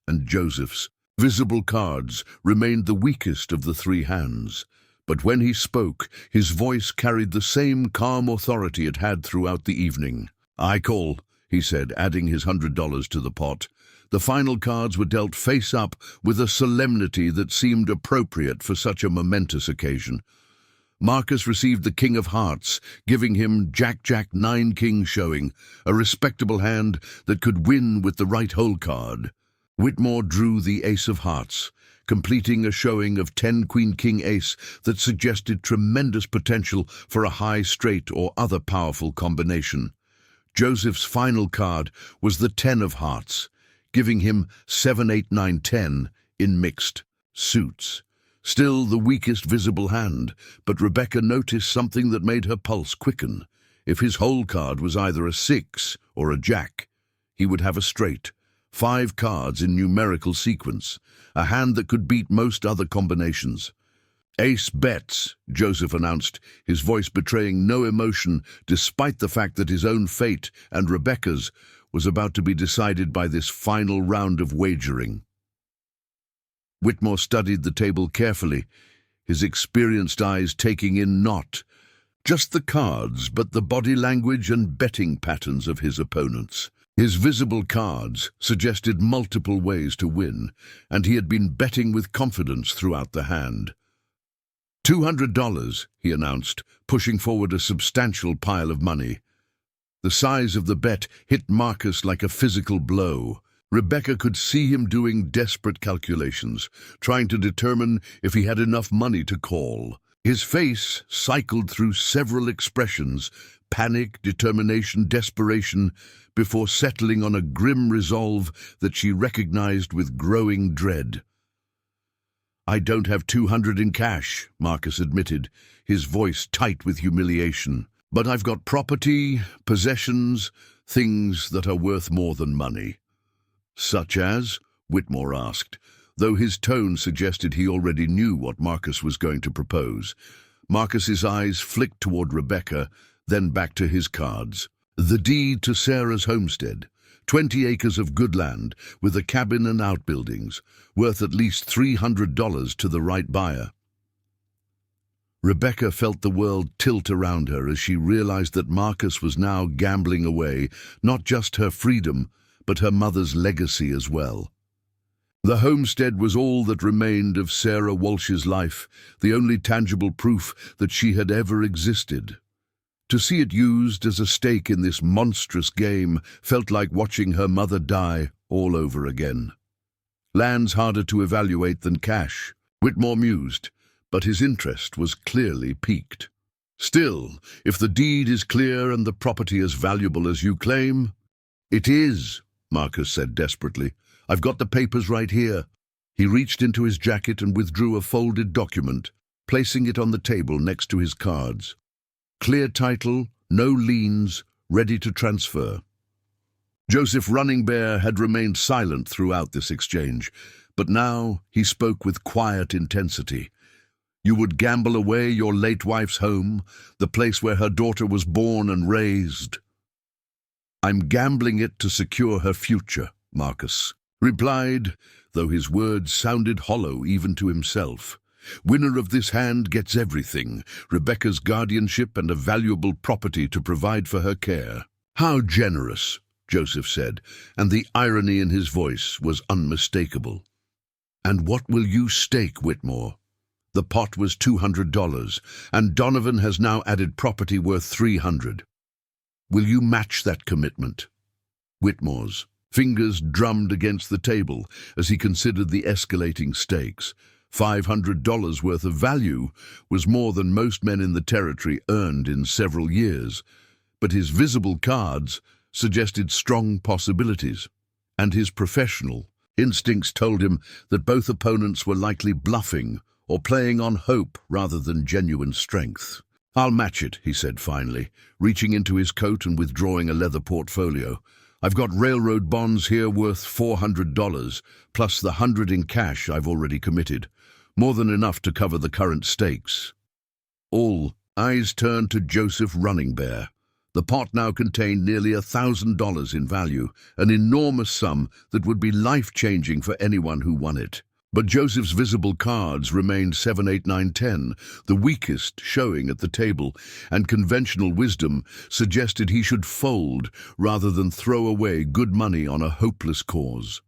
And Joseph's visible cards remained the weakest of the three hands. But when he spoke, his voice carried the same calm authority it had throughout the evening. "I call," he said, adding his $100 to the pot. The final cards were dealt face up with a solemnity that seemed appropriate for such a momentous occasion. Marcus received the King of Hearts, giving him Jack-Jack 9-King showing, a respectable hand that could win with the right hole card. Whitmore drew the Ace of Hearts, completing a showing of 10-Queen-King-Ace that suggested tremendous potential for a high straight or other powerful combination. Joseph's final card was the 10 of Hearts, giving him 7, 8, 9, 10 in mixed suits. Still the weakest visible hand, but Rebecca noticed something that made her pulse quicken. If his hole card was either a 6 or a jack, he would have a straight. 5 cards in numerical sequence, a hand that could beat most other combinations. "Ace bets," Joseph announced, his voice betraying no emotion despite the fact that his own fate and Rebecca's was about to be decided by this final round of wagering. Whitmore studied the table carefully, his experienced eyes taking in not just the cards, but the body language and betting patterns of his opponents. His visible cards suggested multiple ways to win, and he had been betting with confidence throughout the hand. $200, he announced, pushing forward a substantial pile of money. The size of the bet hit Marcus like a physical blow. Rebecca could see him doing desperate calculations, trying to determine if he had enough money to call. His face cycled through several expressions, panic, determination, desperation, before settling on a grim resolve that she recognized with growing dread. "I don't have 200 in cash," Marcus admitted, his voice tight with humiliation. "But I've got property, possessions, things that are worth more than money." "Such as?" Whitmore asked, though his tone suggested he already knew what Marcus was going to propose. Marcus's eyes flicked toward Rebecca, then back to his cards. "The deed to Sarah's homestead, 20 acres of good land with a cabin and outbuildings, worth at least $300 to the right buyer." Rebecca felt the world tilt around her as she realized that Marcus was now gambling away not just her freedom, but her mother's legacy as well. The homestead was all that remained of Sarah Walsh's life, the only tangible proof that she had ever existed. To see it used as a stake in this monstrous game felt like watching her mother die all over again. Land's harder to evaluate than cash, Whitmore mused, but his interest was clearly piqued. "Still, if the deed is clear and the property as valuable as you claim—" "It is," Marcus said desperately. "I've got the papers right here." He reached into his jacket and withdrew a folded document, placing it on the table next to his cards. "Clear title, no liens, ready to transfer." Joseph Running Bear had remained silent throughout this exchange, but now he spoke with quiet intensity. "You would gamble away your late wife's home, the place where her daughter was born and raised?" "I'm gambling it to secure her future," Marcus replied, though his words sounded hollow even to himself. "Winner of this hand gets everything, Rebecca's guardianship and a valuable property to provide for her care." "How generous," Joseph said, and the irony in his voice was unmistakable. "And what will you stake, Whitmore?" The pot was $200, and Donovan has now added property worth $300. "Will you match that commitment?" Whitmore's fingers drummed against the table as he considered the escalating stakes. $500 worth of value was more than most men in the territory earned in several years, but his visible cards suggested strong possibilities, and his professional instincts told him that both opponents were likely bluffing or playing on hope rather than genuine strength. "I'll match it," he said finally, reaching into his coat and withdrawing a leather portfolio. "I've got railroad bonds here worth $400, plus the $100 in cash I've already committed. More than enough to cover the current stakes." All eyes turned to Joseph Running Bear. The pot now contained nearly $1,000 in value, an enormous sum that would be life-changing for anyone who won it. But Joseph's visible cards remained 7, 8, 9, 10, the weakest showing at the table, and conventional wisdom suggested he should fold rather than throw away good money on a hopeless cause.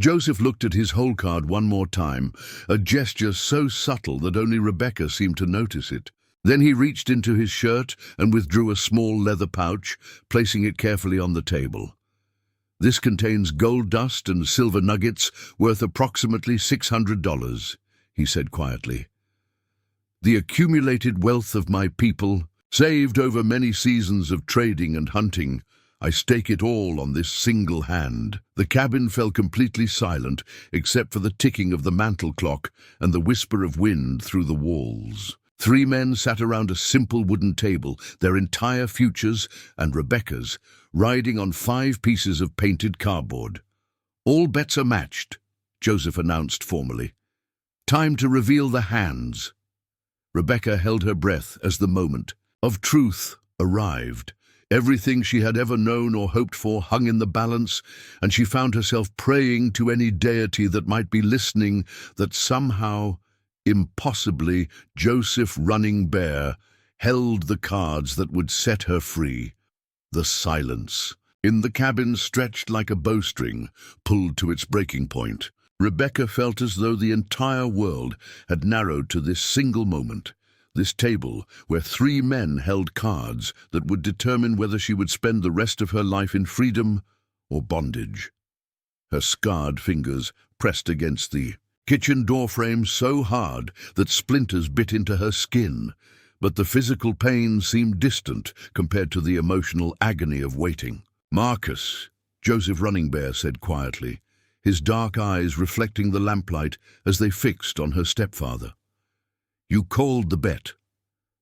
Joseph looked at his hole card one more time, a gesture so subtle that only Rebecca seemed to notice it. Then he reached into his shirt and withdrew a small leather pouch, placing it carefully on the table. "This contains gold dust and silver nuggets worth approximately $600, he said quietly. "The accumulated wealth of my people, saved over many seasons of trading and hunting. I stake it all on this single hand." The cabin fell completely silent, except for the ticking of the mantel clock and the whisper of wind through the walls. 3 men sat around a simple wooden table, their entire futures and Rebecca's riding on 5 pieces of painted cardboard. "All bets are matched," Joseph announced formally. "Time to reveal the hands." Rebecca held her breath as the moment of truth arrived. Everything she had ever known or hoped for hung in the balance, and she found herself praying to any deity that might be listening that somehow, impossibly, Joseph Running Bear held the cards that would set her free. The silence in the cabin stretched like a bowstring, pulled to its breaking point. Rebecca felt as though the entire world had narrowed to this single moment, this table where 3 men held cards that would determine whether she would spend the rest of her life in freedom or bondage. Her scarred fingers pressed against the kitchen doorframe so hard that splinters bit into her skin, but the physical pain seemed distant compared to the emotional agony of waiting. "Marcus," Joseph Running Bear said quietly, his dark eyes reflecting the lamplight as they fixed on her stepfather. "You called the bet.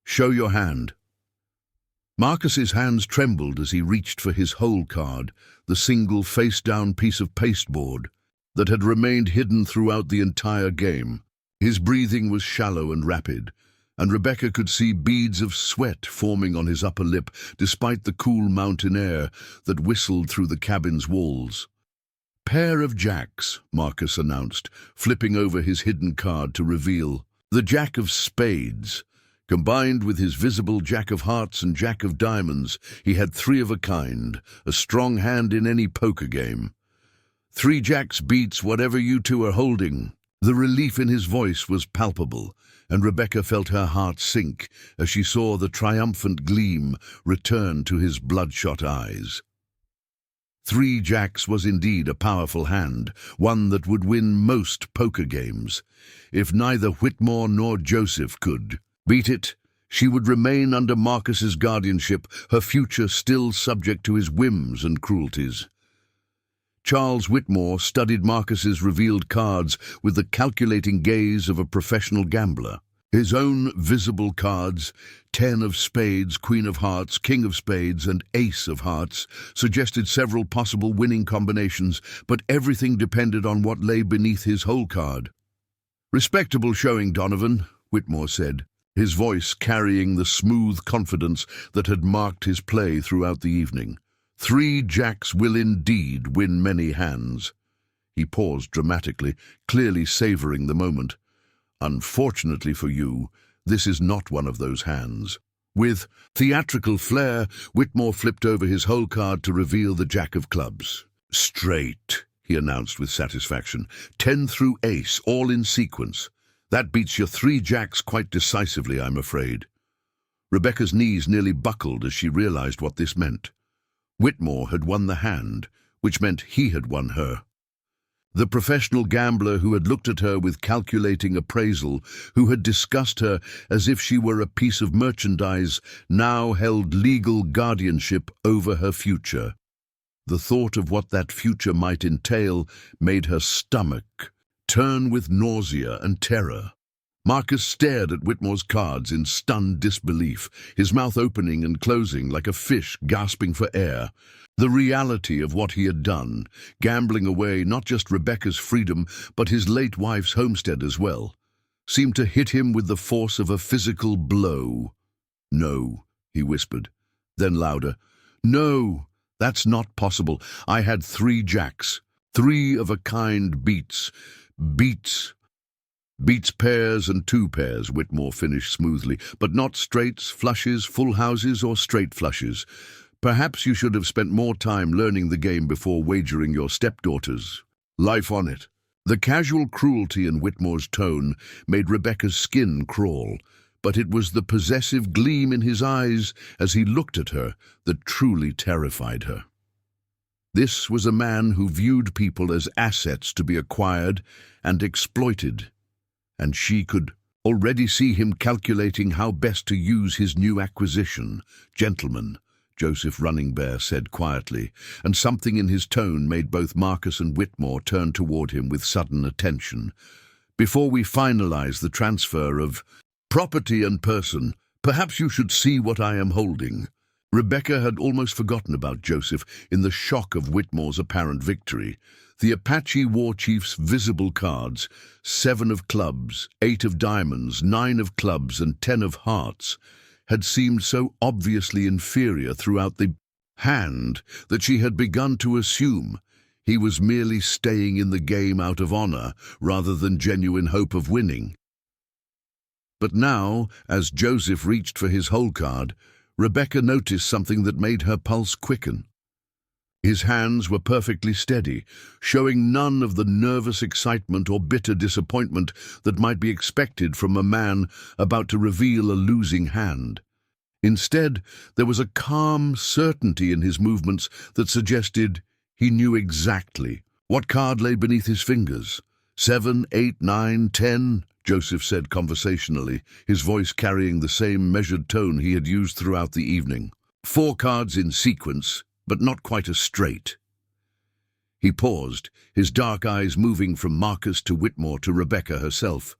Show your hand." Marcus's hands trembled as he reached for his hole card, the single face-down piece of pasteboard that had remained hidden throughout the entire game. His breathing was shallow and rapid, and Rebecca could see beads of sweat forming on his upper lip despite the cool mountain air that whistled through the cabin's walls. "Pair of jacks," Marcus announced, flipping over his hidden card to reveal the Jack of Spades. Combined with his visible Jack of Hearts and Jack of Diamonds, he had 3 of a kind, a strong hand in any poker game. "3 jacks beats whatever you 2 are holding." The relief in his voice was palpable, and Rebecca felt her heart sink as she saw the triumphant gleam return to his bloodshot eyes. 3 jacks was indeed a powerful hand, one that would win most poker games. If neither Whitmore nor Joseph could beat it, she would remain under Marcus's guardianship, her future still subject to his whims and cruelties. Charles Whitmore studied Marcus's revealed cards with the calculating gaze of a professional gambler. His own visible cards, 10 of spades, Queen of Hearts, King of Spades, and Ace of Hearts, suggested several possible winning combinations, but everything depended on what lay beneath his hole card. "Respectable showing, Donovan," Whitmore said, his voice carrying the smooth confidence that had marked his play throughout the evening. 3 jacks will indeed win many hands." He paused dramatically, clearly savoring the moment. "Unfortunately for you, this is not one of those hands." With theatrical flair, Whitmore flipped over his hole card to reveal the Jack of Clubs. "Straight," he announced with satisfaction. 10 through Ace, all in sequence. That beats your 3 jacks quite decisively, I'm afraid." Rebecca's knees nearly buckled as she realized what this meant. Whitmore had won the hand, which meant he had won her. The professional gambler who had looked at her with calculating appraisal, who had discussed her as if she were a piece of merchandise, now held legal guardianship over her future. The thought of what that future might entail made her stomach turn with nausea and terror. Marcus stared at Whitmore's cards in stunned disbelief, his mouth opening and closing like a fish gasping for air. The reality of what he had done, gambling away not just Rebecca's freedom but his late wife's homestead as well, seemed to hit him with the force of a physical blow. "No," he whispered, then louder. "No, that's not possible. I had 3 jacks, 3 of a kind beats. Beats pairs and 2 pairs," Whitmore finished smoothly, "but not straights, flushes, full houses, or straight flushes. Perhaps you should have spent more time learning the game before wagering your stepdaughter's life on it." The casual cruelty in Whitmore's tone made Rebecca's skin crawl, but it was the possessive gleam in his eyes as he looked at her that truly terrified her. This was a man who viewed people as assets to be acquired and exploited, and she could already see him calculating how best to use his new acquisition. "Gentlemen," Joseph Running Bear said quietly, and something in his tone made both Marcus and Whitmore turn toward him with sudden attention. "Before we finalize the transfer of property and person, perhaps you should see what I am holding." Rebecca had almost forgotten about Joseph in the shock of Whitmore's apparent victory. The Apache War Chief's visible cards, 7 of clubs, 8 of diamonds, 9 of clubs, and 10 of hearts, had seemed so obviously inferior throughout the hand that she had begun to assume he was merely staying in the game out of honor rather than genuine hope of winning. But now, as Joseph reached for his hole card, Rebecca noticed something that made her pulse quicken. His hands were perfectly steady, showing none of the nervous excitement or bitter disappointment that might be expected from a man about to reveal a losing hand. Instead, there was a calm certainty in his movements that suggested he knew exactly what card lay beneath his fingers. 7, 8, 9, 10, Joseph said conversationally, his voice carrying the same measured tone he had used throughout the evening. 4 cards in sequence, but not quite as straight. He paused, his dark eyes moving from Marcus to Whitmore to Rebecca herself.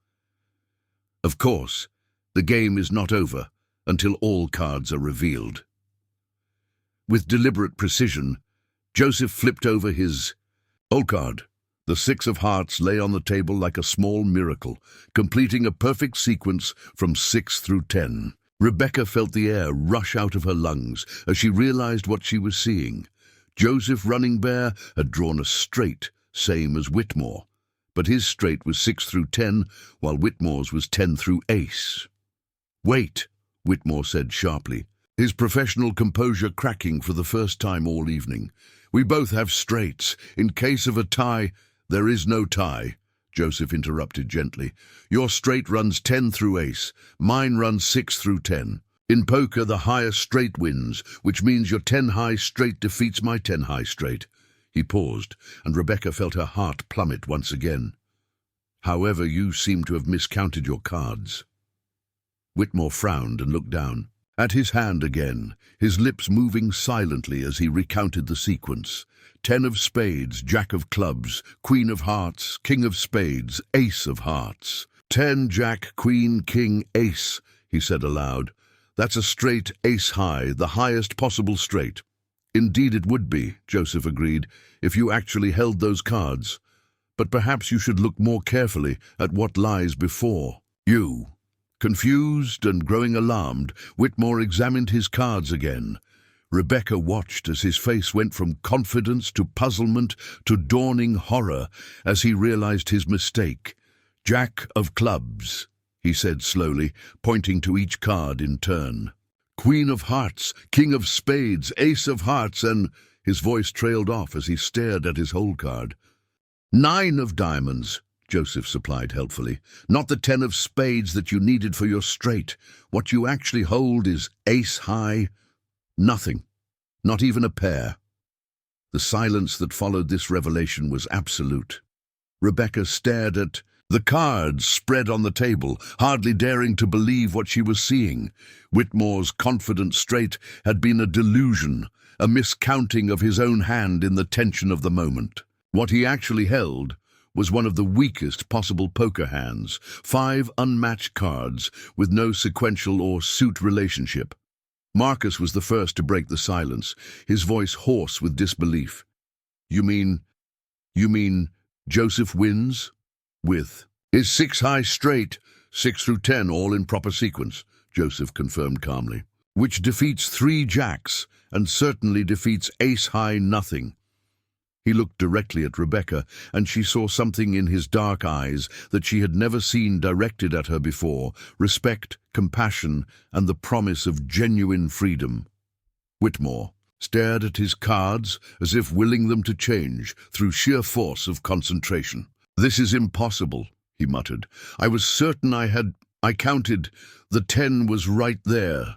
"Of course, the game is not over until all cards are revealed." With deliberate precision, Joseph flipped over his hole card. The 6 of hearts lay on the table like a small miracle, completing a perfect sequence from 6 through 10. Rebecca felt the air rush out of her lungs as she realized what she was seeing. Joseph Running Bear had drawn a straight, same as Whitmore, but his straight was 6 through 10, while Whitmore's was 10 through ace. "Wait," Whitmore said sharply, his professional composure cracking for the first time all evening. "We both have straights. In case of a tie—" "There is no tie," Joseph interrupted gently. "Your straight runs 10 through ace, mine runs 6 through 10. In poker, the highest straight wins, which means your 10 high straight defeats my 10 high straight." He paused, and Rebecca felt her heart plummet once again. "However, you seem to have miscounted your cards." Whitmore frowned and looked down at his hand again, his lips moving silently as he recounted the sequence. 10 of spades, jack of clubs, queen of hearts, king of spades, ace of hearts. 10, jack, queen, king, ace, he said aloud. "That's a straight ace high, the highest possible straight." "Indeed it would be," Joseph agreed, "if you actually held those cards. But perhaps you should look more carefully at what lies before you." Confused and growing alarmed, Whitmore examined his cards again. Rebecca watched as his face went from confidence to puzzlement to dawning horror as he realized his mistake. "Jack of clubs," he said slowly, pointing to each card in turn. "Queen of hearts, king of spades, ace of hearts, and—" His voice trailed off as he stared at his hole card. 9 of diamonds, Joseph supplied helpfully. "Not the 10 of spades that you needed for your straight. What you actually hold is ace high. Nothing. Not even a pair." The silence that followed this revelation was absolute. Rebecca stared at the cards spread on the table, hardly daring to believe what she was seeing. Whitmore's confident straight had been a delusion, a miscounting of his own hand in the tension of the moment. What he actually held was one of the weakest possible poker hands, 5 unmatched cards with no sequential or suit relationship. Marcus was the first to break the silence, his voice hoarse with disbelief. You mean Joseph wins? With is 6 high straight, 6 through 10 all in proper sequence, Joseph confirmed calmly, which defeats 3 jacks and certainly defeats ace high nothing. He looked directly at Rebecca, and she saw something in his dark eyes that she had never seen directed at her before: respect, compassion, and the promise of genuine freedom. Whitmore stared at his cards as if willing them to change through sheer force of concentration. "This is impossible," he muttered. "I was certain I counted. The 10 was right there."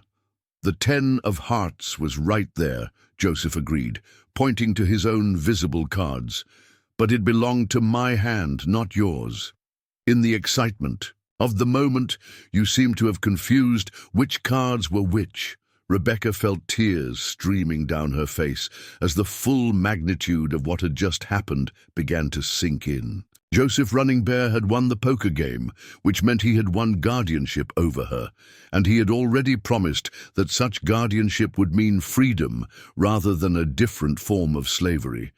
"The 10 of hearts was right there," Joseph agreed, pointing to his own visible cards. "But it belonged to my hand, not yours. In the excitement of the moment, you seem to have confused which cards were which." Rebecca felt tears streaming down her face as the full magnitude of what had just happened began to sink in. Joseph Running Bear had won the poker game, which meant he had won guardianship over her, and he had already promised that such guardianship would mean freedom rather than a different form of slavery.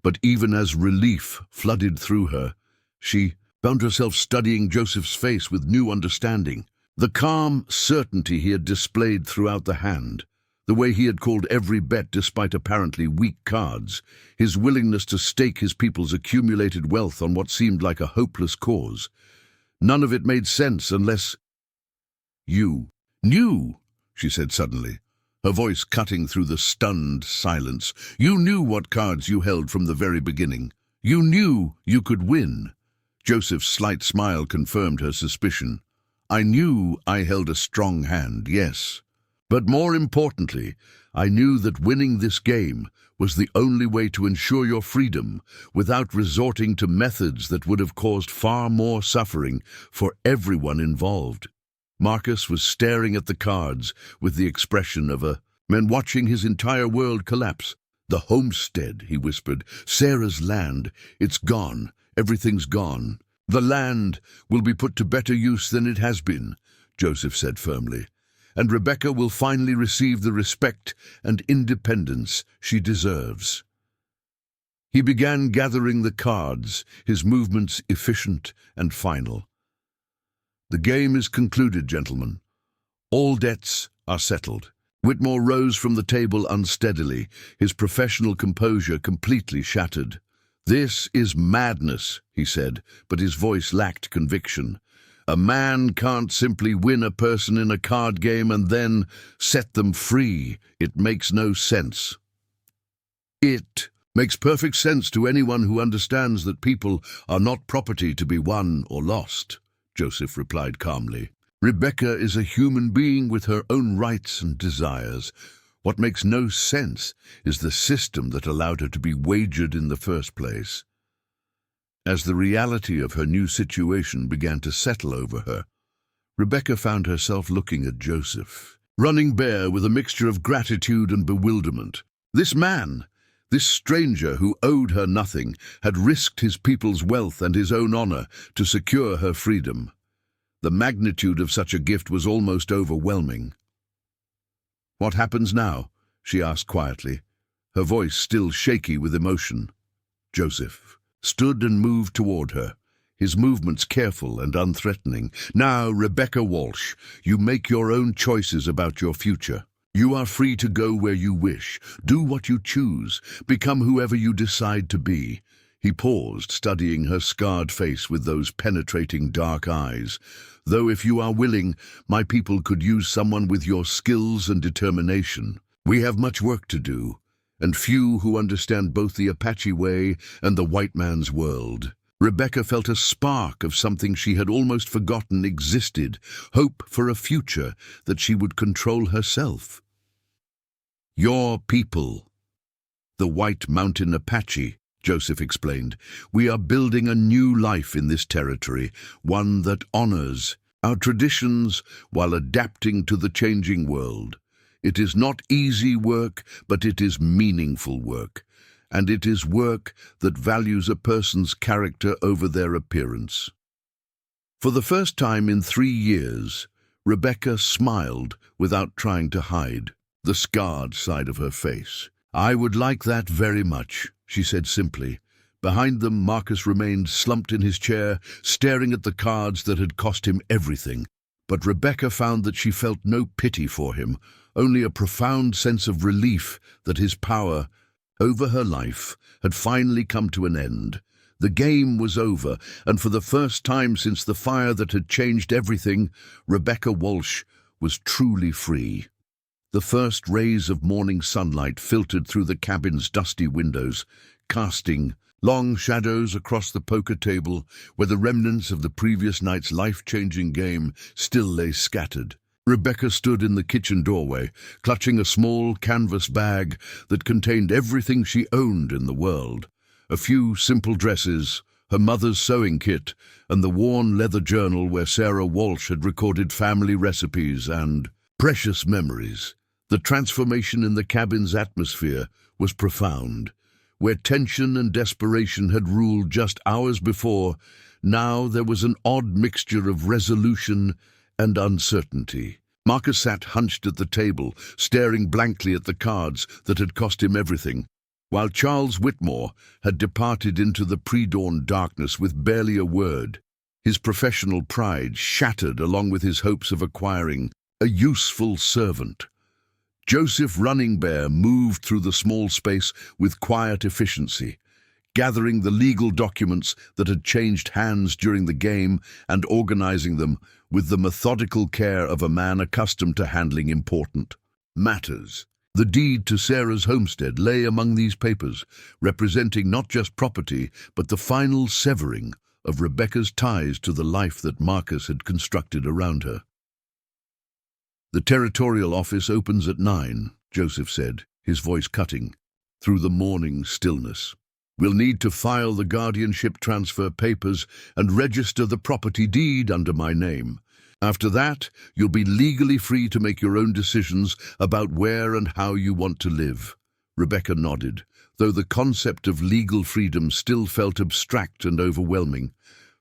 But even as relief flooded through her, she found herself studying Joseph's face with new understanding. The calm certainty he had displayed throughout the hand, the way he had called every bet despite apparently weak cards, his willingness to stake his people's accumulated wealth on what seemed like a hopeless cause. None of it made sense unless— "You knew," she said suddenly, her voice cutting through the stunned silence. "You knew what cards you held from the very beginning. You knew you could win." Joseph's slight smile confirmed her suspicion. "I knew I held a strong hand, yes. But more importantly, I knew that winning this game was the only way to ensure your freedom without resorting to methods that would have caused far more suffering for everyone involved." Marcus was staring at the cards with the expression of a man watching his entire world collapse. "The homestead," he whispered. "Sarah's land. It's gone. Everything's gone." "The land will be put to better use than it has been," Joseph said firmly, "and Rebecca will finally receive the respect and independence she deserves." He began gathering the cards, his movements efficient and final. "The game is concluded, gentlemen. All debts are settled." Whitmore rose from the table unsteadily, his professional composure completely shattered. "This is madness," he said, but his voice lacked conviction. "A man can't simply win a person in a card game and then set them free. It makes no sense." "It makes perfect sense to anyone who understands that people are not property to be won or lost," Joseph replied calmly. "Rebecca is a human being with her own rights and desires. What makes no sense is the system that allowed her to be wagered in the first place." As the reality of her new situation began to settle over her, Rebecca found herself looking at Joseph, Running Bear, with a mixture of gratitude and bewilderment. This man, this stranger who owed her nothing, had risked his people's wealth and his own honor to secure her freedom. The magnitude of such a gift was almost overwhelming. "What happens now?" she asked quietly, her voice still shaky with emotion. Joseph stood and moved toward her, his movements careful and unthreatening. "Now, Rebecca Walsh, you make your own choices about your future. You are free to go where you wish, do what you choose, become whoever you decide to be." He paused, studying her scarred face with those penetrating dark eyes. "Though if you are willing, my people could use someone with your skills and determination. We have much work to do, and few who understand both the Apache way and the white man's world." Rebecca felt a spark of something she had almost forgotten existed, hope for a future that she would control herself. "Your people, the White Mountain Apache," Joseph explained. "We are building a new life in this territory, one that honors our traditions while adapting to the changing world. It is not easy work, but it is meaningful work, and it is work that values a person's character over their appearance." For the first time in 3 years, Rebecca smiled without trying to hide the scarred side of her face. "I would like that very much," she said simply. Behind them, Marcus remained slumped in his chair, staring at the cards that had cost him everything. But Rebecca found that she felt no pity for him, only a profound sense of relief that his power over her life had finally come to an end. The game was over, and for the first time since the fire that had changed everything, Rebecca Walsh was truly free. The first rays of morning sunlight filtered through the cabin's dusty windows, casting long shadows across the poker table where the remnants of the previous night's life-changing game still lay scattered. Rebecca stood in the kitchen doorway, clutching a small canvas bag that contained everything she owned in the world. A few simple dresses, her mother's sewing kit, and the worn leather journal where Sarah Walsh had recorded family recipes and precious memories. The transformation in the cabin's atmosphere was profound. Where tension and desperation had ruled just hours before, now there was an odd mixture of resolution and uncertainty. Marcus sat hunched at the table, staring blankly at the cards that had cost him everything, while Charles Whitmore had departed into the pre-dawn darkness with barely a word, his professional pride shattered along with his hopes of acquiring a useful servant. Joseph Running Bear moved through the small space with quiet efficiency, gathering the legal documents that had changed hands during the game and organizing them with the methodical care of a man accustomed to handling important matters. The deed to Sarah's homestead lay among these papers, representing not just property, but the final severing of Rebecca's ties to the life that Marcus had constructed around her. "The territorial office opens at 9, Joseph said, his voice cutting through the morning stillness. "We'll need to file the guardianship transfer papers and register the property deed under my name. After that, you'll be legally free to make your own decisions about where and how you want to live." Rebecca nodded, though the concept of legal freedom still felt abstract and overwhelming.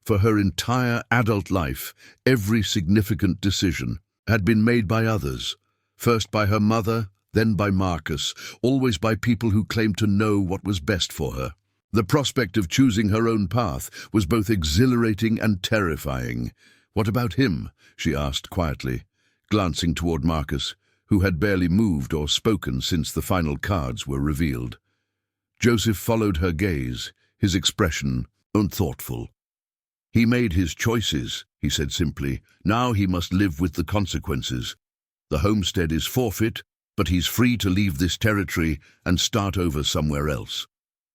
For her entire adult life, every significant decision had been made by others, first by her mother, then by Marcus, always by people who claimed to know what was best for her. The prospect of choosing her own path was both exhilarating and terrifying. "What about him?" she asked quietly, glancing toward Marcus, who had barely moved or spoken since the final cards were revealed. Joseph followed her gaze, his expression unthoughtful. "He made his choices," he said simply. "Now he must live with the consequences. The homestead is forfeit, but he's free to leave this territory and start over somewhere else.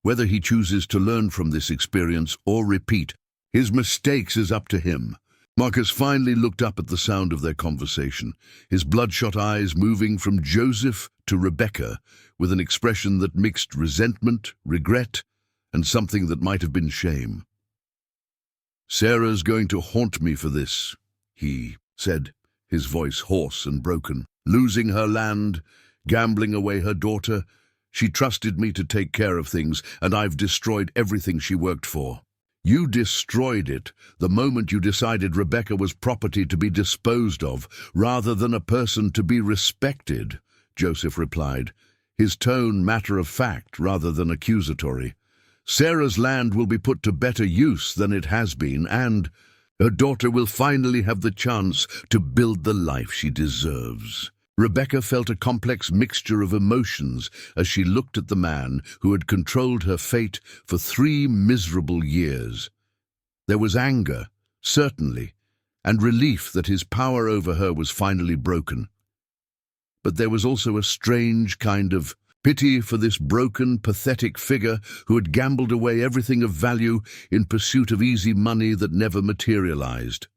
Whether he chooses to learn from this experience or repeat his mistakes is up to him." Marcus finally looked up at the sound of their conversation, his bloodshot eyes moving from Joseph to Rebecca with an expression that mixed resentment, regret, and something that might have been shame. "Sarah's going to haunt me for this," he said, his voice hoarse and broken. "Losing her land, gambling away her daughter. She trusted me to take care of things, and I've destroyed everything she worked for." "You destroyed it the moment you decided Rebecca was property to be disposed of, rather than a person to be respected," Joseph replied, his tone matter-of-fact rather than accusatory. "Sarah's land will be put to better use than it has been, and her daughter will finally have the chance to build the life she deserves." Rebecca felt a complex mixture of emotions as she looked at the man who had controlled her fate for 3 miserable years. There was anger, certainly, and relief that his power over her was finally broken. But there was also a strange kind of pity for this broken, pathetic figure who had gambled away everything of value in pursuit of easy money that never materialized.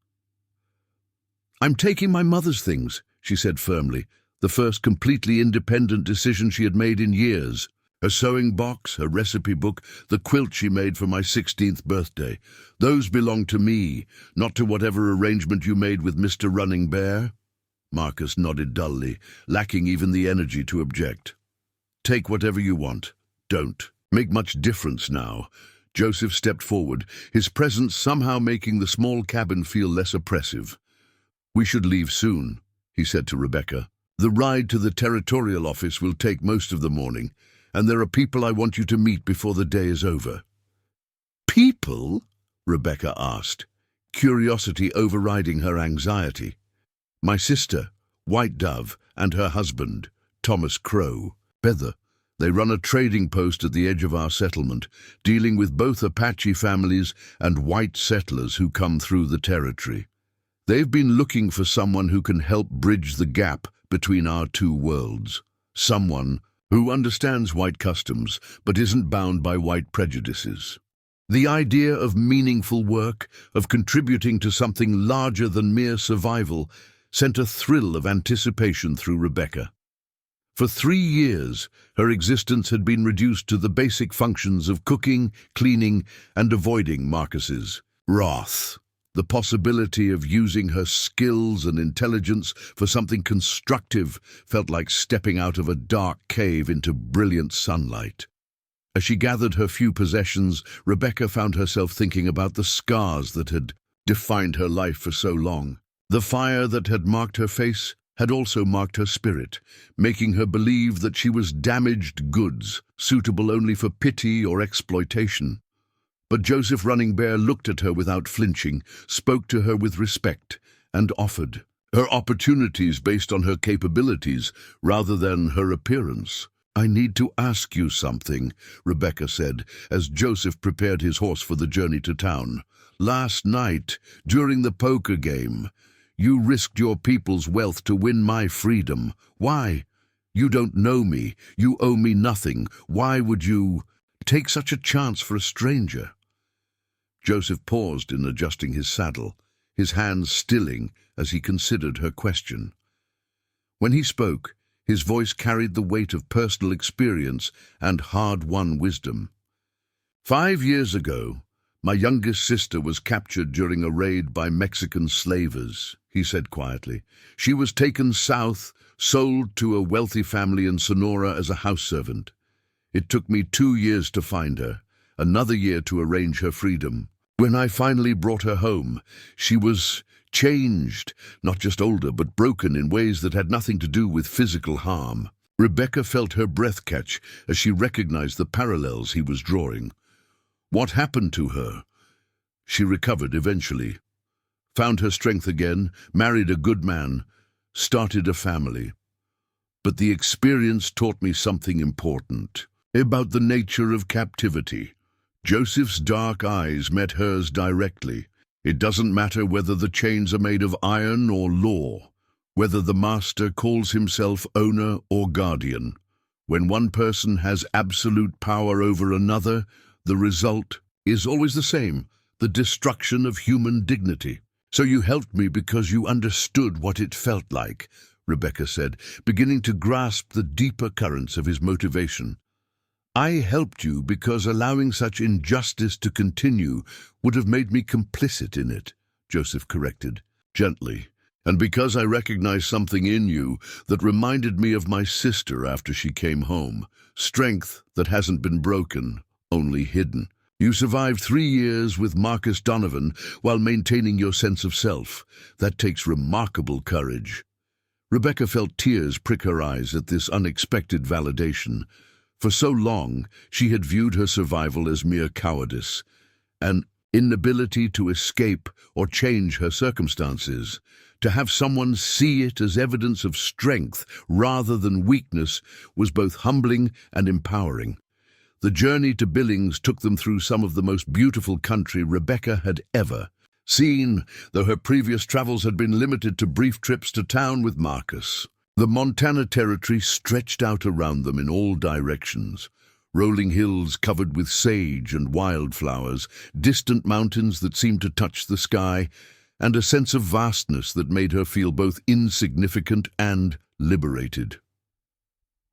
"I'm taking my mother's things," she said firmly, the first completely independent decision she had made in years. Her sewing box, her recipe book, the quilt she made for my 16th birthday. Those belong to me, not to whatever arrangement you made with Mr. Running Bear." Marcus nodded dully, lacking even the energy to object. "Take whatever you want. Don't make much difference now." Joseph stepped forward, his presence somehow making the small cabin feel less oppressive. "We should leave soon," he said to Rebecca. "The ride to the territorial office will take most of the morning, and there are people I want you to meet before the day is over." "People?" Rebecca asked, curiosity overriding her anxiety. "My sister, White Dove, and her husband, Thomas Crow. Feather. They run a trading post at the edge of our settlement, dealing with both Apache families and white settlers who come through the territory. They've been looking for someone who can help bridge the gap between our two worlds. Someone who understands white customs but isn't bound by white prejudices. The idea of meaningful work, of contributing to something larger than mere survival, sent a thrill of anticipation through Rebecca. For 3 years, her existence had been reduced to the basic functions of cooking, cleaning, and avoiding Marcus's wrath. The possibility of using her skills and intelligence for something constructive felt like stepping out of a dark cave into brilliant sunlight. As she gathered her few possessions, Rebecca found herself thinking about the scars that had defined her life for so long. The fire that had marked her face had also marked her spirit, making her believe that she was damaged goods, suitable only for pity or exploitation. But Joseph Running Bear looked at her without flinching, spoke to her with respect, and offered her opportunities based on her capabilities rather than her appearance. "I need to ask you something," Rebecca said, as Joseph prepared his horse for the journey to town. "Last night, during the poker game, you risked your people's wealth to win my freedom. Why? You don't know me. You owe me nothing. Why would you take such a chance for a stranger?" Joseph paused in adjusting his saddle, his hands stilling as he considered her question. When he spoke, his voice carried the weight of personal experience and hard-won wisdom. 5 years ago, my youngest sister was captured during a raid by Mexican slavers," he said quietly. "She was taken south, sold to a wealthy family in Sonora as a house servant. It took me 2 years to find her, another year to arrange her freedom. When I finally brought her home, she was changed, not just older, but broken in ways that had nothing to do with physical harm." Rebecca felt her breath catch as she recognized the parallels he was drawing. "What happened to her?" "She recovered eventually, found her strength again, married a good man, started a family. But the experience taught me something important about the nature of captivity." Joseph's dark eyes met hers directly. "It doesn't matter whether the chains are made of iron or law, whether the master calls himself owner or guardian. When one person has absolute power over another, the result is always the same, the destruction of human dignity." "So you helped me because you understood what it felt like," Rebecca said, beginning to grasp the deeper currents of his motivation. "I helped you because allowing such injustice to continue would have made me complicit in it," Joseph corrected, gently, "and because I recognized something in you that reminded me of my sister after she came home, strength that hasn't been broken, only hidden. You survived 3 years with Marcus Donovan while maintaining your sense of self. That takes remarkable courage." Rebecca felt tears prick her eyes at this unexpected validation. For so long, she had viewed her survival as mere cowardice, an inability to escape or change her circumstances. To have someone see it as evidence of strength rather than weakness was both humbling and empowering. The journey to Billings took them through some of the most beautiful country Rebecca had ever seen, though her previous travels had been limited to brief trips to town with Marcus. The Montana Territory stretched out around them in all directions. Rolling hills covered with sage and wildflowers, distant mountains that seemed to touch the sky, and a sense of vastness that made her feel both insignificant and liberated.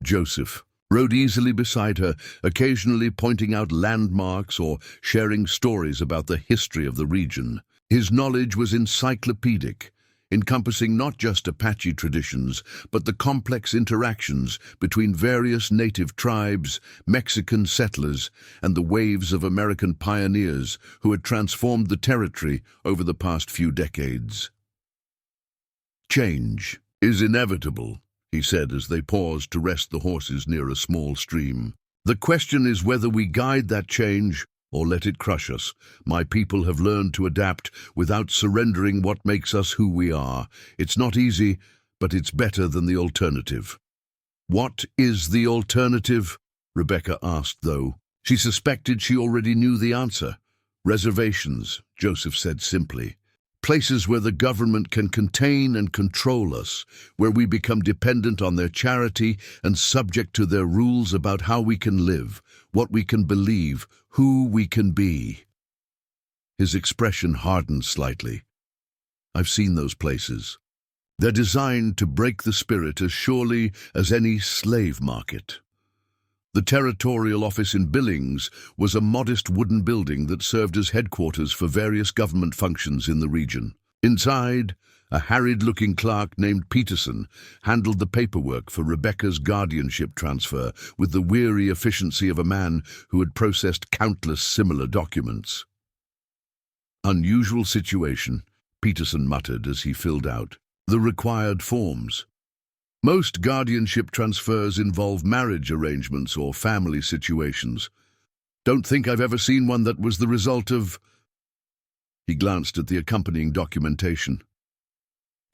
Joseph, rode easily beside her, occasionally pointing out landmarks or sharing stories about the history of the region. His knowledge was encyclopedic, encompassing not just Apache traditions, but the complex interactions between various native tribes, Mexican settlers, and the waves of American pioneers who had transformed the territory over the past few decades. "Change is inevitable," he said as they paused to rest the horses near a small stream. "The question is whether we guide that change or let it crush us. My people have learned to adapt without surrendering what makes us who we are. It's not easy, but it's better than the alternative." "What is the alternative?" Rebecca asked, though. She suspected she already knew the answer. "Reservations," Joseph said simply. "Places where the government can contain and control us, where we become dependent on their charity and subject to their rules about how we can live, what we can believe, who we can be." His expression hardened slightly. "I've seen those places. They're designed to break the spirit as surely as any slave market." The territorial office in Billings was a modest wooden building that served as headquarters for various government functions in the region. Inside, a harried-looking clerk named Peterson handled the paperwork for Rebecca's guardianship transfer with the weary efficiency of a man who had processed countless similar documents. "Unusual situation," Peterson muttered as he filled out the required forms. "Most guardianship transfers involve marriage arrangements or family situations. Don't think I've ever seen one that was the result of—" He glanced at the accompanying documentation.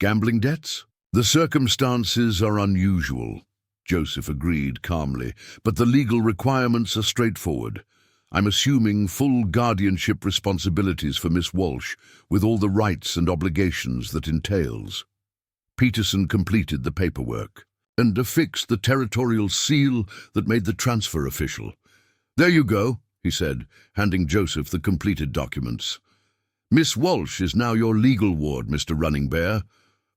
"Gambling debts? The circumstances are unusual," Joseph agreed calmly, "but the legal requirements are straightforward. I'm assuming full guardianship responsibilities for Miss Walsh, with all the rights and obligations that entails." Peterson completed the paperwork and affixed the territorial seal that made the transfer official. "There you go," he said, handing Joseph the completed documents. "Miss Walsh is now your legal ward, Mr. Running Bear.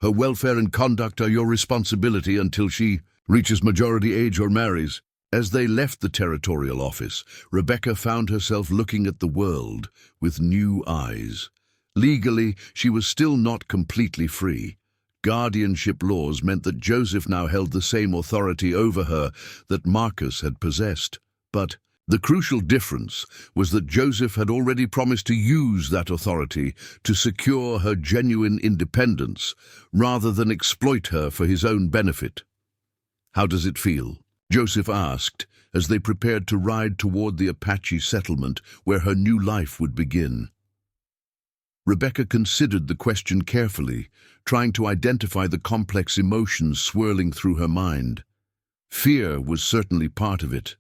Her welfare and conduct are your responsibility until she reaches majority age or marries." As they left the territorial office, Rebecca found herself looking at the world with new eyes. Legally, she was still not completely free. Guardianship laws meant that Joseph now held the same authority over her that Marcus had possessed. But the crucial difference was that Joseph had already promised to use that authority to secure her genuine independence, rather than exploit her for his own benefit. "How does it feel?" Joseph asked, as they prepared to ride toward the Apache settlement where her new life would begin. Rebecca considered the question carefully, trying to identify the complex emotions swirling through her mind. Fear was certainly part of it.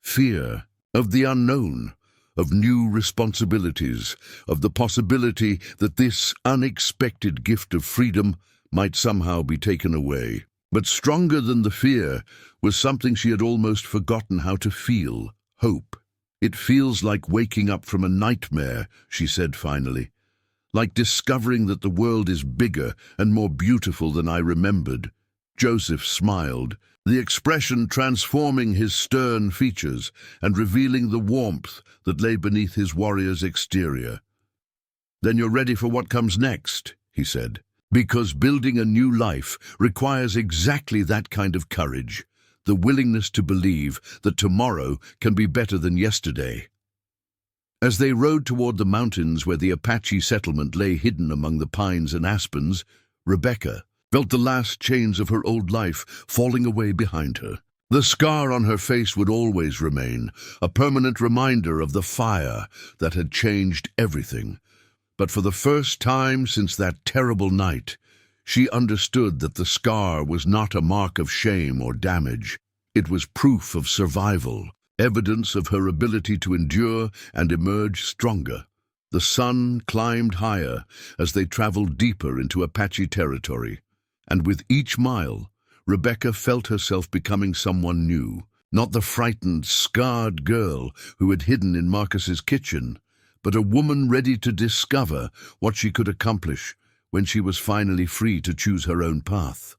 Fear of the unknown, of new responsibilities, of the possibility that this unexpected gift of freedom might somehow be taken away. But stronger than the fear was something she had almost forgotten how to feel: hope. "It feels like waking up from a nightmare," she said finally. "Like discovering that the world is bigger and more beautiful than I remembered." Joseph smiled, the expression transforming his stern features and revealing the warmth that lay beneath his warrior's exterior. "Then you're ready for what comes next," he said. "Because building a new life requires exactly that kind of courage, the willingness to believe that tomorrow can be better than yesterday." As they rode toward the mountains where the Apache settlement lay hidden among the pines and aspens, Rebecca felt the last chains of her old life falling away behind her. The scar on her face would always remain, a permanent reminder of the fire that had changed everything. But for the first time since that terrible night, she understood that the scar was not a mark of shame or damage. It was proof of survival, evidence of her ability to endure and emerge stronger. The sun climbed higher as they traveled deeper into Apache territory, and with each mile, Rebecca felt herself becoming someone new, not the frightened, scarred girl who had hidden in Marcus's kitchen, but a woman ready to discover what she could accomplish when she was finally free to choose her own path.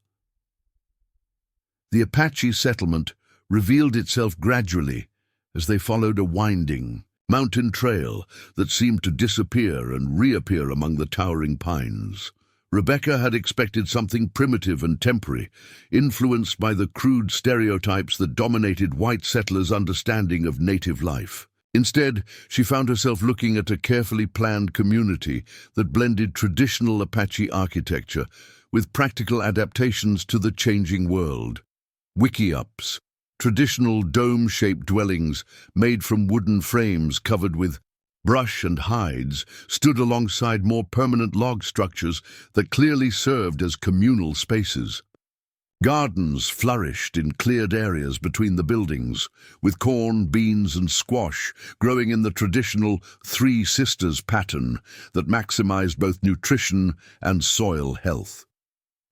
The Apache settlement revealed itself gradually as they followed a winding mountain trail that seemed to disappear and reappear among the towering pines. Rebecca had expected something primitive and temporary, influenced by the crude stereotypes that dominated white settlers' understanding of native life. Instead, she found herself looking at a carefully planned community that blended traditional Apache architecture with practical adaptations to the changing world. Wiki-ups, traditional dome-shaped dwellings made from wooden frames covered with brush and hides, stood alongside more permanent log structures that clearly served as communal spaces. Gardens flourished in cleared areas between the buildings, with corn, beans and squash growing in the traditional Three Sisters pattern that maximized both nutrition and soil health.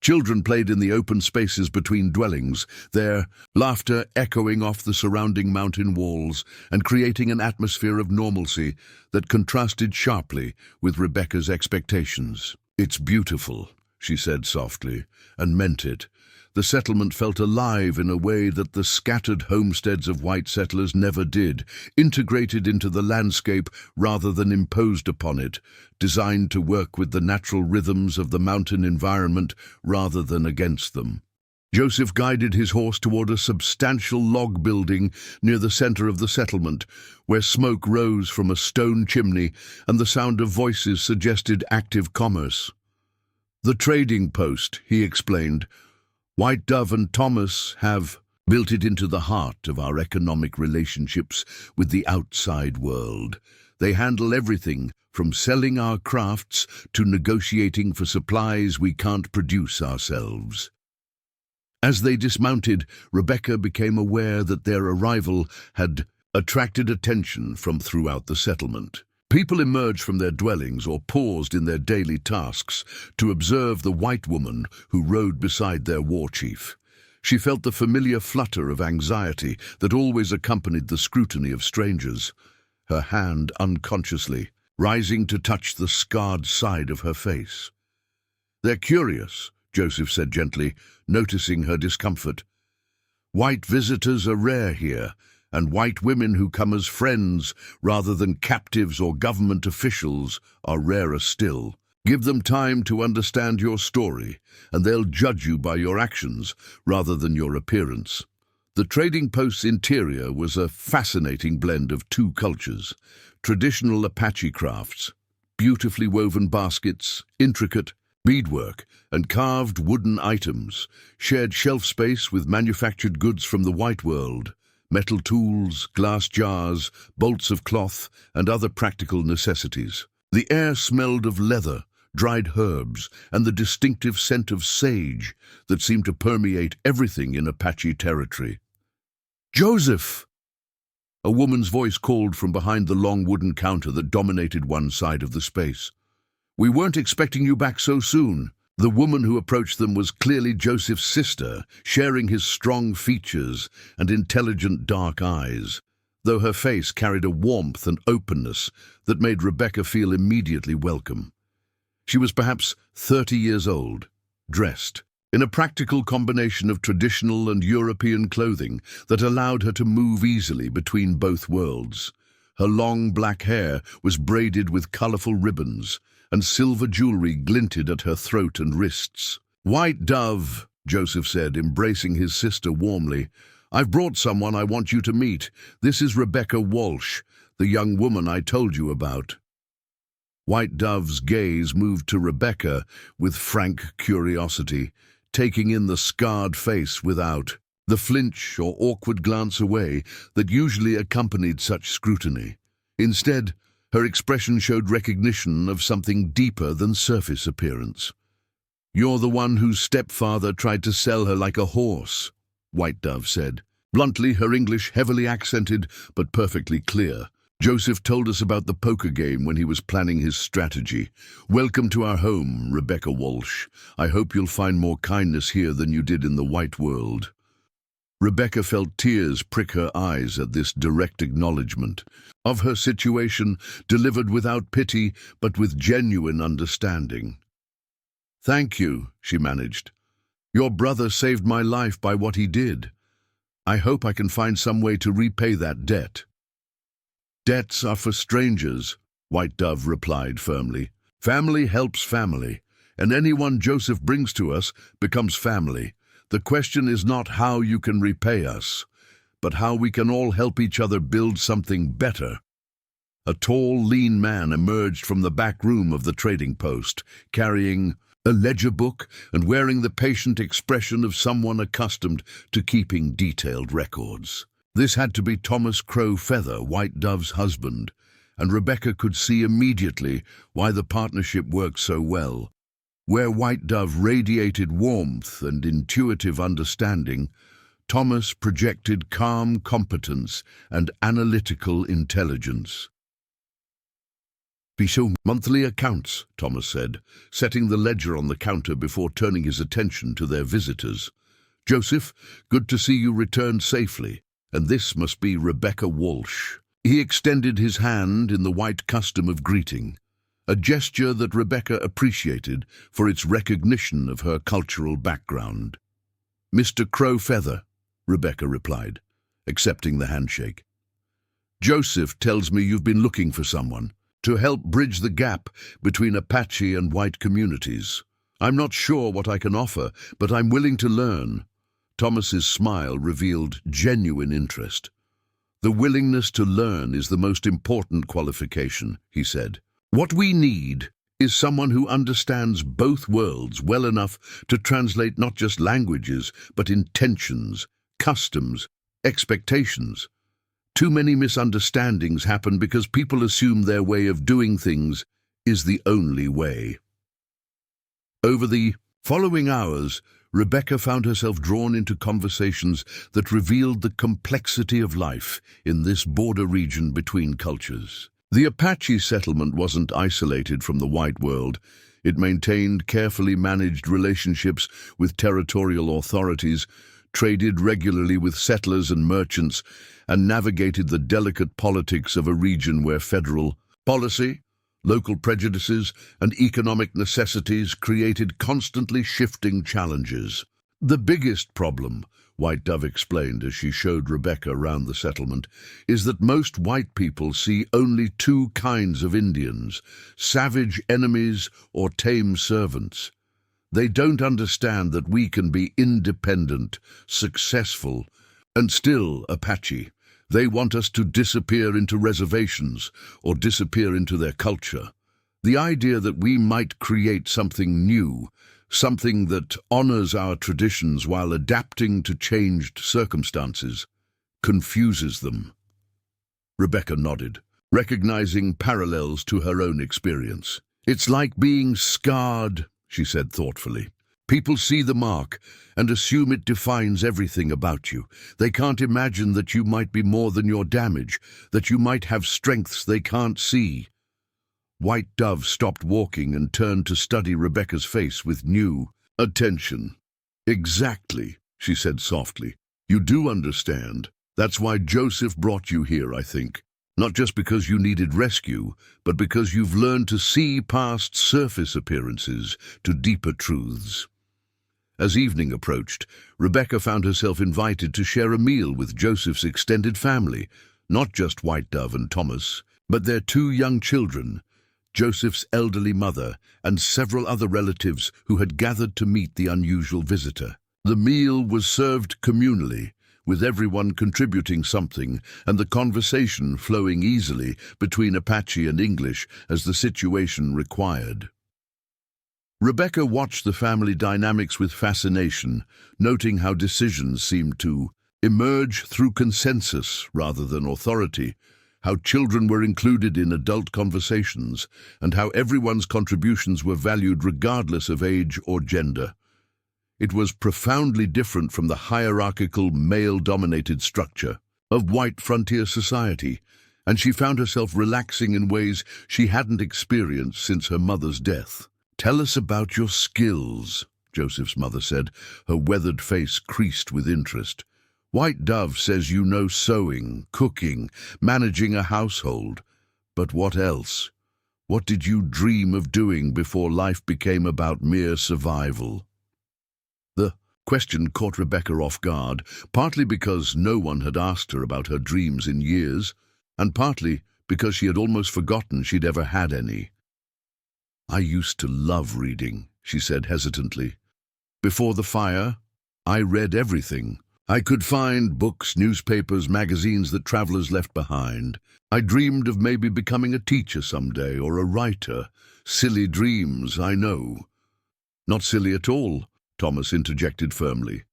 Children played in the open spaces between dwellings, their laughter echoing off the surrounding mountain walls and creating an atmosphere of normalcy that contrasted sharply with Rebecca's expectations. "It's beautiful," she said softly, and meant it. The settlement felt alive in a way that the scattered homesteads of white settlers never did, integrated into the landscape rather than imposed upon it, designed to work with the natural rhythms of the mountain environment rather than against them. Joseph guided his horse toward a substantial log building near the center of the settlement, where smoke rose from a stone chimney and the sound of voices suggested active commerce. "The trading post," he explained. "White Dove and Thomas have built it into the heart of our economic relationships with the outside world. They handle everything from selling our crafts to negotiating for supplies we can't produce ourselves." As they dismounted, Rebecca became aware that their arrival had attracted attention from throughout the settlement. People emerged from their dwellings or paused in their daily tasks to observe the white woman who rode beside their war chief. She felt the familiar flutter of anxiety that always accompanied the scrutiny of strangers, her hand unconsciously rising to touch the scarred side of her face. "They're curious," Joseph said gently, noticing her discomfort. "White visitors are rare here, and white women who come as friends rather than captives or government officials are rarer still. Give them time to understand your story, and they'll judge you by your actions rather than your appearance." The trading post's interior was a fascinating blend of two cultures: traditional Apache crafts, beautifully woven baskets, intricate beadwork, and carved wooden items, shared shelf space with manufactured goods from the white world: metal tools, glass jars, bolts of cloth, and other practical necessities. The air smelled of leather, dried herbs, and the distinctive scent of sage that seemed to permeate everything in Apache territory. "Joseph!" A woman's voice called from behind the long wooden counter that dominated one side of the space. "We weren't expecting you back so soon." The woman who approached them was clearly Joseph's sister, sharing his strong features and intelligent dark eyes, though her face carried a warmth and openness that made Rebecca feel immediately welcome. She was perhaps 30 years old, dressed in a practical combination of traditional and European clothing that allowed her to move easily between both worlds. Her long black hair was braided with colorful ribbons, and silver jewelry glinted at her throat and wrists. "White Dove," Joseph said, embracing his sister warmly. "I've brought someone I want you to meet. This is Rebecca Walsh, the young woman I told you about." White Dove's gaze moved to Rebecca with frank curiosity, taking in the scarred face without the flinch or awkward glance away that usually accompanied such scrutiny. Instead, her expression showed recognition of something deeper than surface appearance. "You're the one whose stepfather tried to sell her like a horse," White Dove said. Bluntly, her English heavily accented but perfectly clear. "Joseph told us about the poker game when he was planning his strategy. Welcome to our home, Rebecca Walsh. I hope you'll find more kindness here than you did in the white world." Rebecca felt tears prick her eyes at this direct acknowledgement of her situation, delivered without pity but with genuine understanding. "Thank you," she managed. "Your brother saved my life by what he did." I hope I can find some way to repay that debt. Debts are for strangers, White Dove replied firmly. Family helps family, and anyone Joseph brings to us becomes family. The question is not how you can repay us, but how we can all help each other build something better. A tall, lean man emerged from the back room of the trading post, carrying a ledger book and wearing the patient expression of someone accustomed to keeping detailed records. This had to be Thomas Crow Feather, White Dove's husband, and Rebecca could see immediately why the partnership worked so well. Where White Dove radiated warmth and intuitive understanding, Thomas projected calm competence and analytical intelligence. "We show monthly accounts," Thomas said, setting the ledger on the counter before turning his attention to their visitors. "Joseph, good to see you returned safely, and this must be Rebecca Walsh." He extended his hand in the white custom of greeting, a gesture that Rebecca appreciated for its recognition of her cultural background. "Mr. Crow Feather," Rebecca replied, accepting the handshake. "Joseph tells me you've been looking for someone to help bridge the gap between Apache and white communities. I'm not sure what I can offer, but I'm willing to learn." Thomas's smile revealed genuine interest. "The willingness to learn is the most important qualification," he said. "What we need is someone who understands both worlds well enough to translate not just languages, but intentions, customs, expectations. Too many misunderstandings happen because people assume their way of doing things is the only way." Over the following hours, Rebecca found herself drawn into conversations that revealed the complexity of life in this border region between cultures. The Apache settlement wasn't isolated from the white world. It maintained carefully managed relationships with territorial authorities, traded regularly with settlers and merchants, and navigated the delicate politics of a region where federal policy, local prejudices, and economic necessities created constantly shifting challenges. "The biggest problem," White Dove explained as she showed Rebecca around the settlement, "is that most white people see only two kinds of Indians: savage enemies or tame servants. They don't understand that we can be independent, successful, and still Apache. They want us to disappear into reservations or disappear into their culture. The idea that we might create something new, something that honors our traditions while adapting to changed circumstances, confuses them." Rebecca nodded, recognizing parallels to her own experience. "It's like being scarred," she said thoughtfully. "People see the mark and assume it defines everything about you. They can't imagine that you might be more than your damage, that you might have strengths they can't see." White Dove stopped walking and turned to study Rebecca's face with new attention. "Exactly," she said softly. "You do understand. That's why Joseph brought you here, I think. Not just because you needed rescue, but because you've learned to see past surface appearances to deeper truths." As evening approached, Rebecca found herself invited to share a meal with Joseph's extended family, not just White Dove and Thomas, but their two young children, Joseph's elderly mother, and several other relatives who had gathered to meet the unusual visitor. The meal was served communally, with everyone contributing something and the conversation flowing easily between Apache and English as the situation required. Rebecca watched the family dynamics with fascination, noting how decisions seemed to emerge through consensus rather than authority, how children were included in adult conversations, and how everyone's contributions were valued regardless of age or gender. It was profoundly different from the hierarchical, male-dominated structure of white frontier society, and she found herself relaxing in ways she hadn't experienced since her mother's death. "Tell us about your skills," Joseph's mother said, her weathered face creased with interest. "White Dove says you know sewing, cooking, managing a household. But what else? What did you dream of doing before life became about mere survival?" The question caught Rebecca off guard, partly because no one had asked her about her dreams in years, and partly because she had almost forgotten she'd ever had any. "I used to love reading," she said hesitantly. "Before the fire, I read everything. I could find books, newspapers, magazines that travelers left behind. I dreamed of maybe becoming a teacher someday or a writer. Silly dreams, I know." "Not silly at all," Thomas interjected firmly.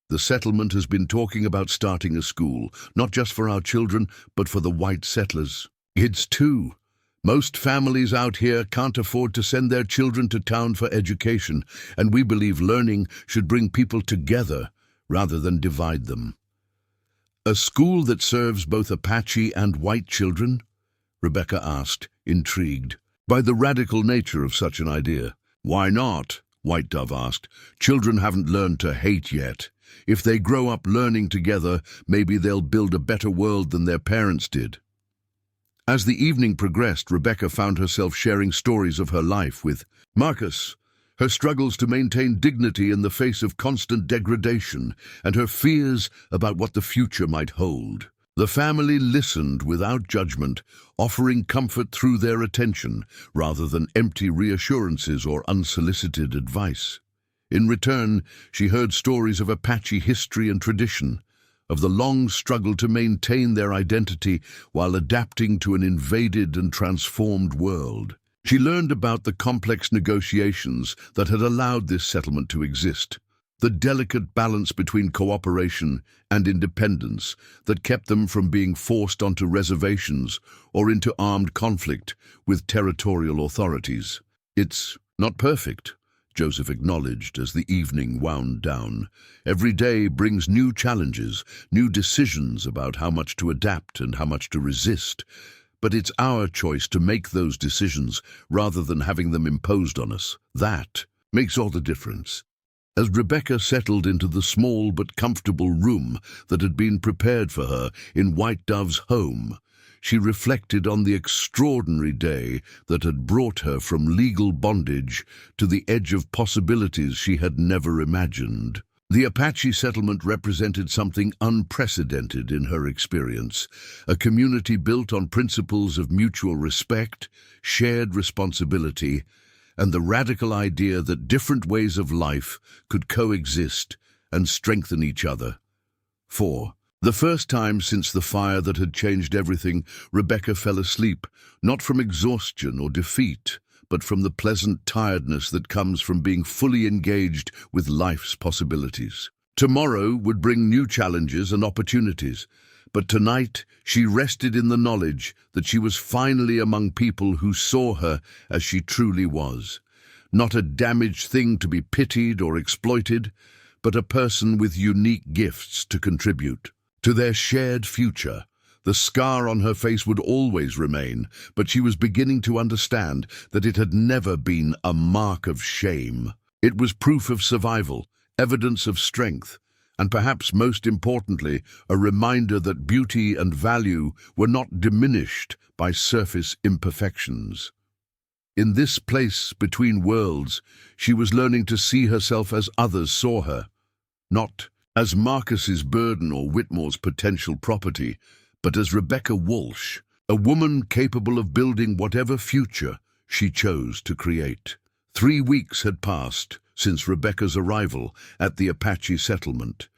"The settlement has been talking about starting a school, not just for our children, but for the white settlers. Kids too. Most families out here can't afford to send their children to town for education, and we believe learning should bring people together rather than divide them." "A school that serves both Apache and white children?" Rebecca asked, intrigued by the radical nature of such an idea. "Why not?" White Dove asked. "Children haven't learned to hate yet. If they grow up learning together, maybe they'll build a better world than their parents did." As the evening progressed, Rebecca found herself sharing stories of her life with Marcus, her struggles to maintain dignity in the face of constant degradation, and her fears about what the future might hold. The family listened without judgment, offering comfort through their attention, rather than empty reassurances or unsolicited advice. In return, she heard stories of Apache history and tradition, of the long struggle to maintain their identity while adapting to an invaded and transformed world. She learned about the complex negotiations that had allowed this settlement to exist, the delicate balance between cooperation and independence that kept them from being forced onto reservations or into armed conflict with territorial authorities. "It's not perfect," Joseph acknowledged as the evening wound down. "Every day brings new challenges, new decisions about how much to adapt and how much to resist. But it's our choice to make those decisions rather than having them imposed on us. That makes all the difference." As Rebecca settled into the small but comfortable room that had been prepared for her in White Dove's home, she reflected on the extraordinary day that had brought her from legal bondage to the edge of possibilities she had never imagined. The Apache settlement represented something unprecedented in her experience, a community built on principles of mutual respect, shared responsibility, and the radical idea that different ways of life could coexist and strengthen each other. For the first time since the fire that had changed everything, Rebecca fell asleep, not from exhaustion or defeat, but from the pleasant tiredness that comes from being fully engaged with life's possibilities. Tomorrow would bring new challenges and opportunities, but tonight she rested in the knowledge that she was finally among people who saw her as she truly was. Not a damaged thing to be pitied or exploited, but a person with unique gifts to contribute to their shared future. The scar on her face would always remain, but she was beginning to understand that it had never been a mark of shame. It was proof of survival, evidence of strength, and perhaps most importantly, a reminder that beauty and value were not diminished by surface imperfections. In this place between worlds, she was learning to see herself as others saw her, not as Marcus's burden or Whitmore's potential property, but as Rebecca Walsh, a woman capable of building whatever future she chose to create. 3 weeks had passed since Rebecca's arrival at the Apache settlement,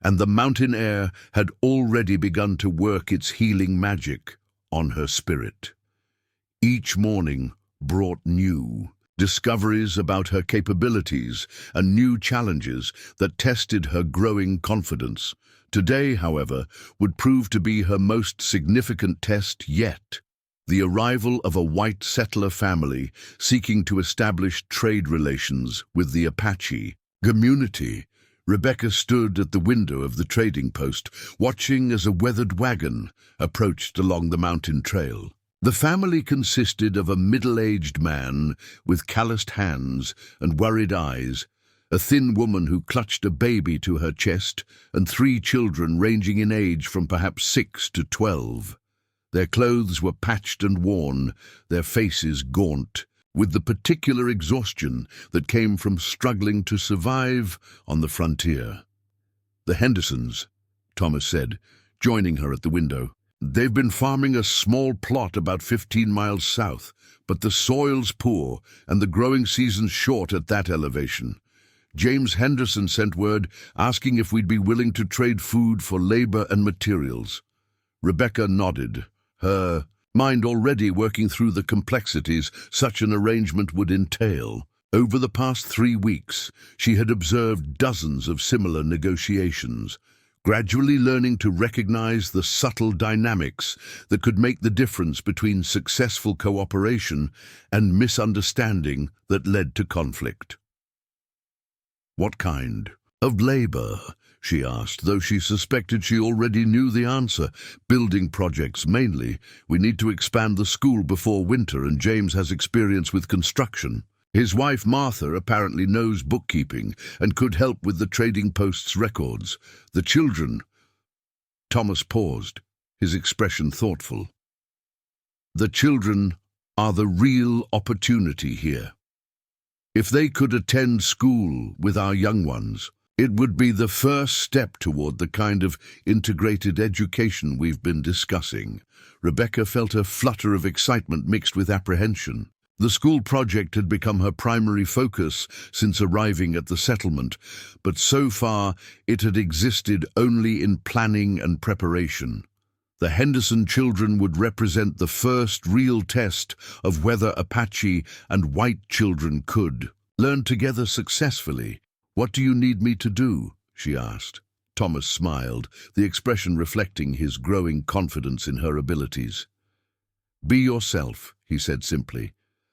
and the mountain air had already begun to work its healing magic on her spirit. Each morning brought new discoveries about her capabilities and new challenges that tested her growing confidence. Today, however, would prove to be her most significant test yet. The arrival of a white settler family seeking to establish trade relations with the Apache community. Rebecca stood at the window of the trading post, watching as a weathered wagon approached along the mountain trail. The family consisted of a middle-aged man with calloused hands and worried eyes, a thin woman who clutched a baby to her chest, and 3 children ranging in age from perhaps 6 to 12. Their clothes were patched and worn, their faces gaunt, with the particular exhaustion that came from struggling to survive on the frontier. "The Hendersons," Thomas said, joining her at the window. "They've been farming a small plot about 15 miles south, but the soil's poor and the growing season's short at that elevation. James Henderson sent word asking if we'd be willing to trade food for labor and materials." Rebecca nodded, her mind already working through the complexities such an arrangement would entail. Over the past 3 weeks, she had observed dozens of similar negotiations, gradually learning to recognize the subtle dynamics that could make the difference between successful cooperation and misunderstanding that led to conflict. "What kind of labor?" she asked, though she suspected she already knew the answer. "Building projects mainly. We need to expand the school before winter, and James has experience with construction. His wife Martha apparently knows bookkeeping and could help with the trading post's records. The children—" Thomas paused, his expression thoughtful. "The children are the real opportunity here. If they could attend school with our young ones, it would be the first step toward the kind of integrated education we've been discussing." Rebecca felt a flutter of excitement mixed with apprehension. The school project had become her primary focus since arriving at the settlement, but so far it had existed only in planning and preparation. The Henderson children would represent the first real test of whether Apache and white children could learn together successfully. "What do you need me to do?" she asked. Thomas smiled, the expression reflecting his growing confidence in her abilities. "Be yourself," he said simply.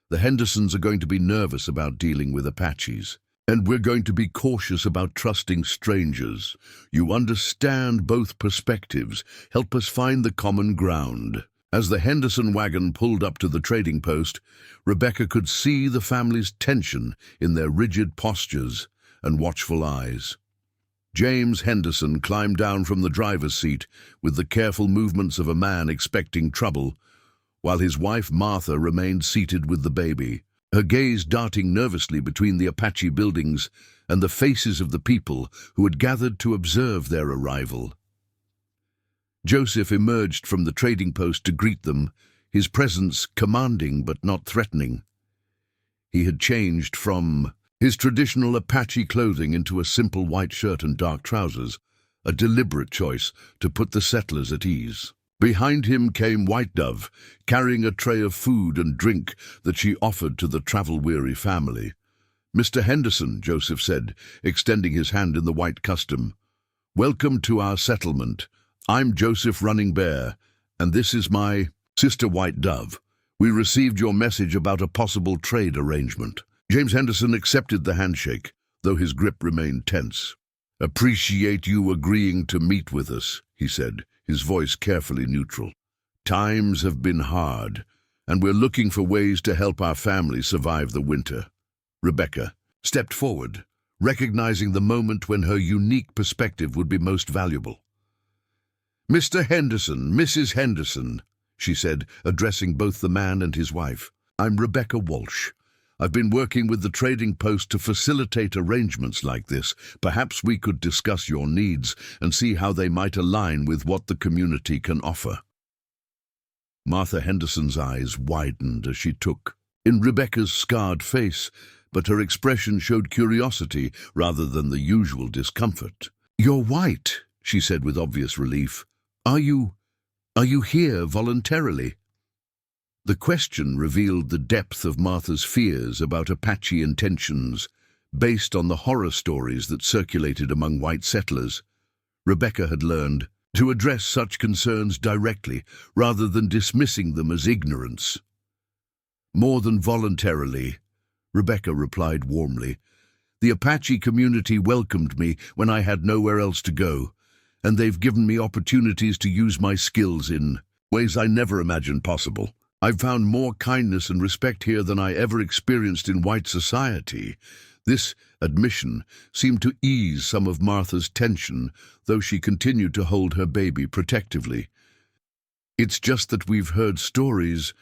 "The Hendersons are going to be nervous about dealing with Apaches, and we're going to be cautious about trusting strangers. You understand both perspectives. Help us find the common ground." As the Henderson wagon pulled up to the trading post, Rebecca could see the family's tension in their rigid postures and watchful eyes. James Henderson climbed down from the driver's seat with the careful movements of a man expecting trouble, while his wife Martha remained seated with the baby, her gaze darting nervously between the Apache buildings and the faces of the people who had gathered to observe their arrival. Joseph emerged from the trading post to greet them, his presence commanding but not threatening. He had changed from his traditional Apache clothing into a simple white shirt and dark trousers, a deliberate choice to put the settlers at ease. Behind him came White Dove, carrying a tray of food and drink that she offered to the travel-weary family. "Mr. Henderson," Joseph said, extending his hand in the white custom. "Welcome to our settlement. I'm Joseph Running Bear, and this is my sister White Dove. We received your message about a possible trade arrangement." James Henderson accepted the handshake, though his grip remained tense. "Appreciate you agreeing to meet with us," he said, his voice carefully neutral. "Times have been hard, and we're looking for ways to help our family survive the winter." Rebecca stepped forward, recognizing the moment when her unique perspective would be most valuable. "Mr. Henderson, Mrs. Henderson," she said, addressing both the man and his wife. "I'm Rebecca Walsh. I've been working with the trading post to facilitate arrangements like this. Perhaps we could discuss your needs and see how they might align with what the community can offer." Martha Henderson's eyes widened as she took in Rebecca's scarred face, but her expression showed curiosity rather than the usual discomfort. "You're white," she said with obvious relief. Are you here voluntarily?" The question revealed the depth of Martha's fears about Apache intentions, based on the horror stories that circulated among white settlers. Rebecca had learned to address such concerns directly, rather than dismissing them as ignorance. "More than voluntarily," Rebecca replied warmly. "The Apache community welcomed me when I had nowhere else to go, and they've given me opportunities to use my skills in ways I never imagined possible. I've found more kindness and respect here than I ever experienced in white society." This admission seemed to ease some of Martha's tension, though she continued to hold her baby protectively. "It's just that we've heard stories.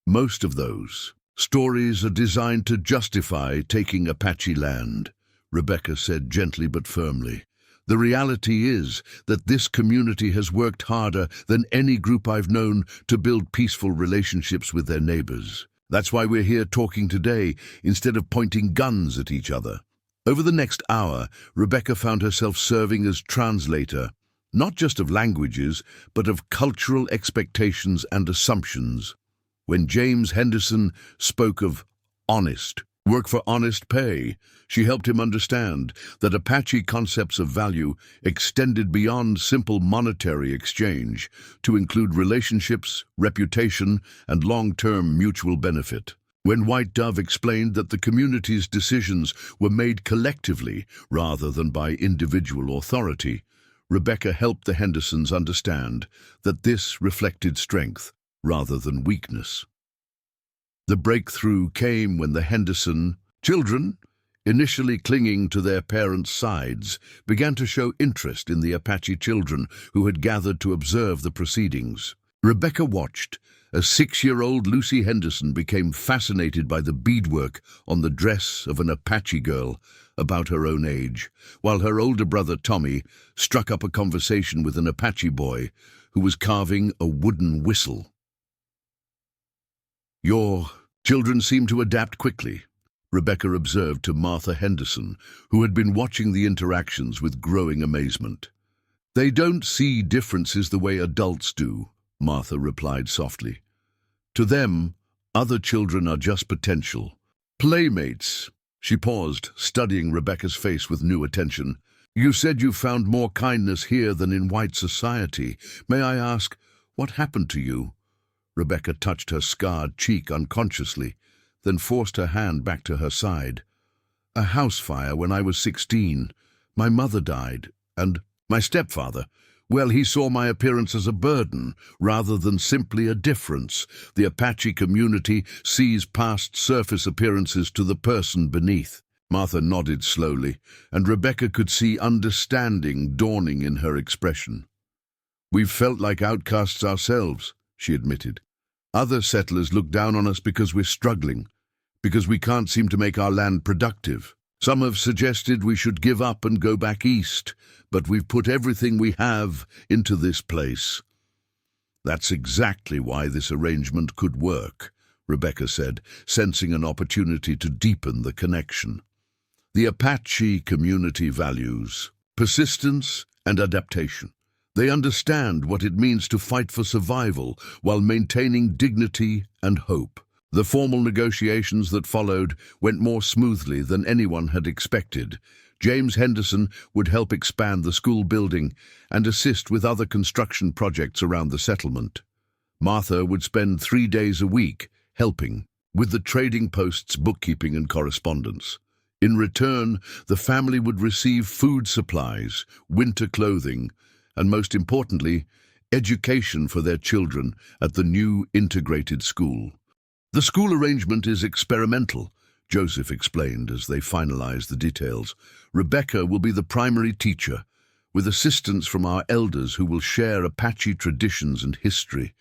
Most of those Stories are designed to justify taking Apache land, Rebecca said gently but firmly. The reality is that this community has worked harder than any group I've known to build peaceful relationships with their neighbors. That's why we're here talking today, instead of pointing guns at each other. Over the next hour, Rebecca found herself serving as translator, not just of languages, but of cultural expectations and assumptions. When James Henderson spoke of honest work for honest pay, she helped him understand that Apache concepts of value extended beyond simple monetary exchange to include relationships, reputation, and long-term mutual benefit. When White Dove explained that the community's decisions were made collectively rather than by individual authority, Rebecca helped the Hendersons understand that this reflected strength rather than weakness. The breakthrough came when the Henderson children, initially clinging to their parents' sides, began to show interest in the Apache children who had gathered to observe the proceedings. Rebecca watched as 6-year-old Lucy Henderson became fascinated by the beadwork on the dress of an Apache girl about her own age, while her older brother Tommy struck up a conversation with an Apache boy who was carving a wooden whistle. "Your children seem to adapt quickly," Rebecca observed to Martha Henderson, who had been watching the interactions with growing amazement. "They don't see differences the way adults do," Martha replied softly. "To them, other children are just potential playmates." She paused, studying Rebecca's face with new attention. "You said you found more kindness here than in white society. May I ask, what happened to you?" Rebecca touched her scarred cheek unconsciously, then forced her hand back to her side. "A house fire when I was 16. My mother died, and my stepfather, well, he saw my appearance as a burden rather than simply a difference. The Apache community sees past surface appearances to the person beneath." Martha nodded slowly, and Rebecca could see understanding dawning in her expression. "We've felt like outcasts ourselves," she admitted. "Other settlers look down on us because we're struggling, because we can't seem to make our land productive. Some have suggested we should give up and go back east, but we've put everything we have into this place." "That's exactly why this arrangement could work," Rebecca said, sensing an opportunity to deepen the connection. "The Apache community values persistence and adaptation. They understand what it means to fight for survival while maintaining dignity and hope." The formal negotiations that followed went more smoothly than anyone had expected. James Henderson would help expand the school building and assist with other construction projects around the settlement. Martha would spend 3 days a week helping with the trading post's bookkeeping and correspondence. In return, the family would receive food supplies, winter clothing, and most importantly, education for their children at the new integrated school. "The school arrangement is experimental," Joseph explained as they finalized the details. "Rebecca will be the primary teacher, with assistance from our elders who will share Apache traditions and history.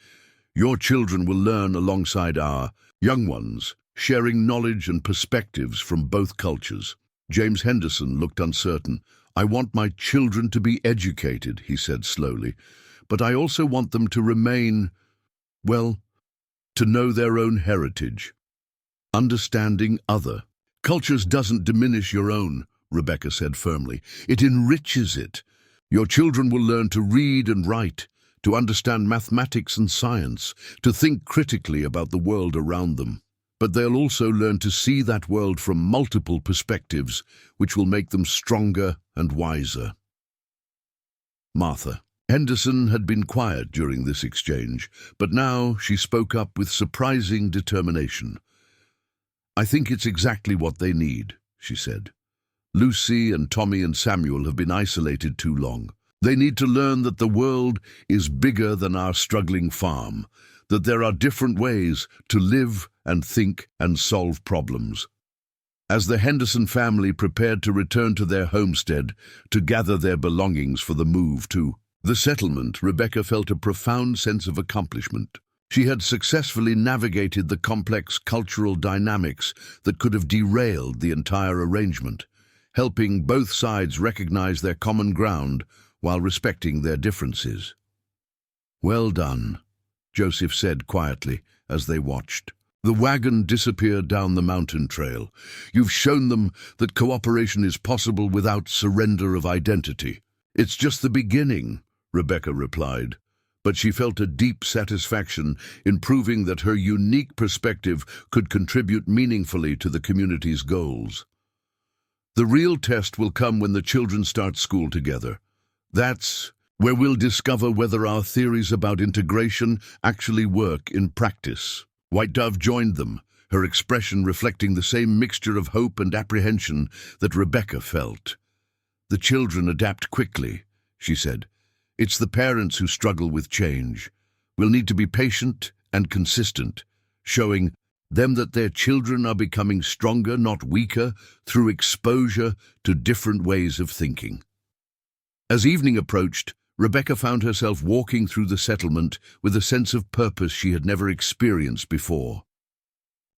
Your children will learn alongside our young ones, sharing knowledge and perspectives from both cultures." James Henderson looked uncertain. "I want my children to be educated," he said slowly, "but I also want them to remain, well, to know their own heritage. Understanding other cultures doesn't diminish your own," Rebecca said firmly. "It enriches it. Your children will learn to read and write, to understand mathematics and science, to think critically about the world around them. But they'll also learn to see that world from multiple perspectives, which will make them stronger and wiser." Martha Henderson had been quiet during this exchange, but now she spoke up with surprising determination. "I think it's exactly what they need," she said. "Lucy and Tommy and Samuel have been isolated too long. They need to learn that the world is bigger than our struggling farm, that there are different ways to live and think and solve problems." As the Henderson family prepared to return to their homestead to gather their belongings for the move to the settlement, Rebecca felt a profound sense of accomplishment. She had successfully navigated the complex cultural dynamics that could have derailed the entire arrangement, helping both sides recognize their common ground while respecting their differences. "Well done," Joseph said quietly as they watched. The wagon disappeared down the mountain trail. "You've shown them that cooperation is possible without surrender of identity." "It's just the beginning," Rebecca replied, but she felt a deep satisfaction in proving that her unique perspective could contribute meaningfully to the community's goals. "The real test will come when the children start school together. That's where we'll discover whether our theories about integration actually work in practice." White Dove joined them, her expression reflecting the same mixture of hope and apprehension that Rebecca felt. "The children adapt quickly," she said. "It's the parents who struggle with change. We'll need to be patient and consistent, showing them that their children are becoming stronger, not weaker, through exposure to different ways of thinking." As evening approached, Rebecca found herself walking through the settlement with a sense of purpose she had never experienced before.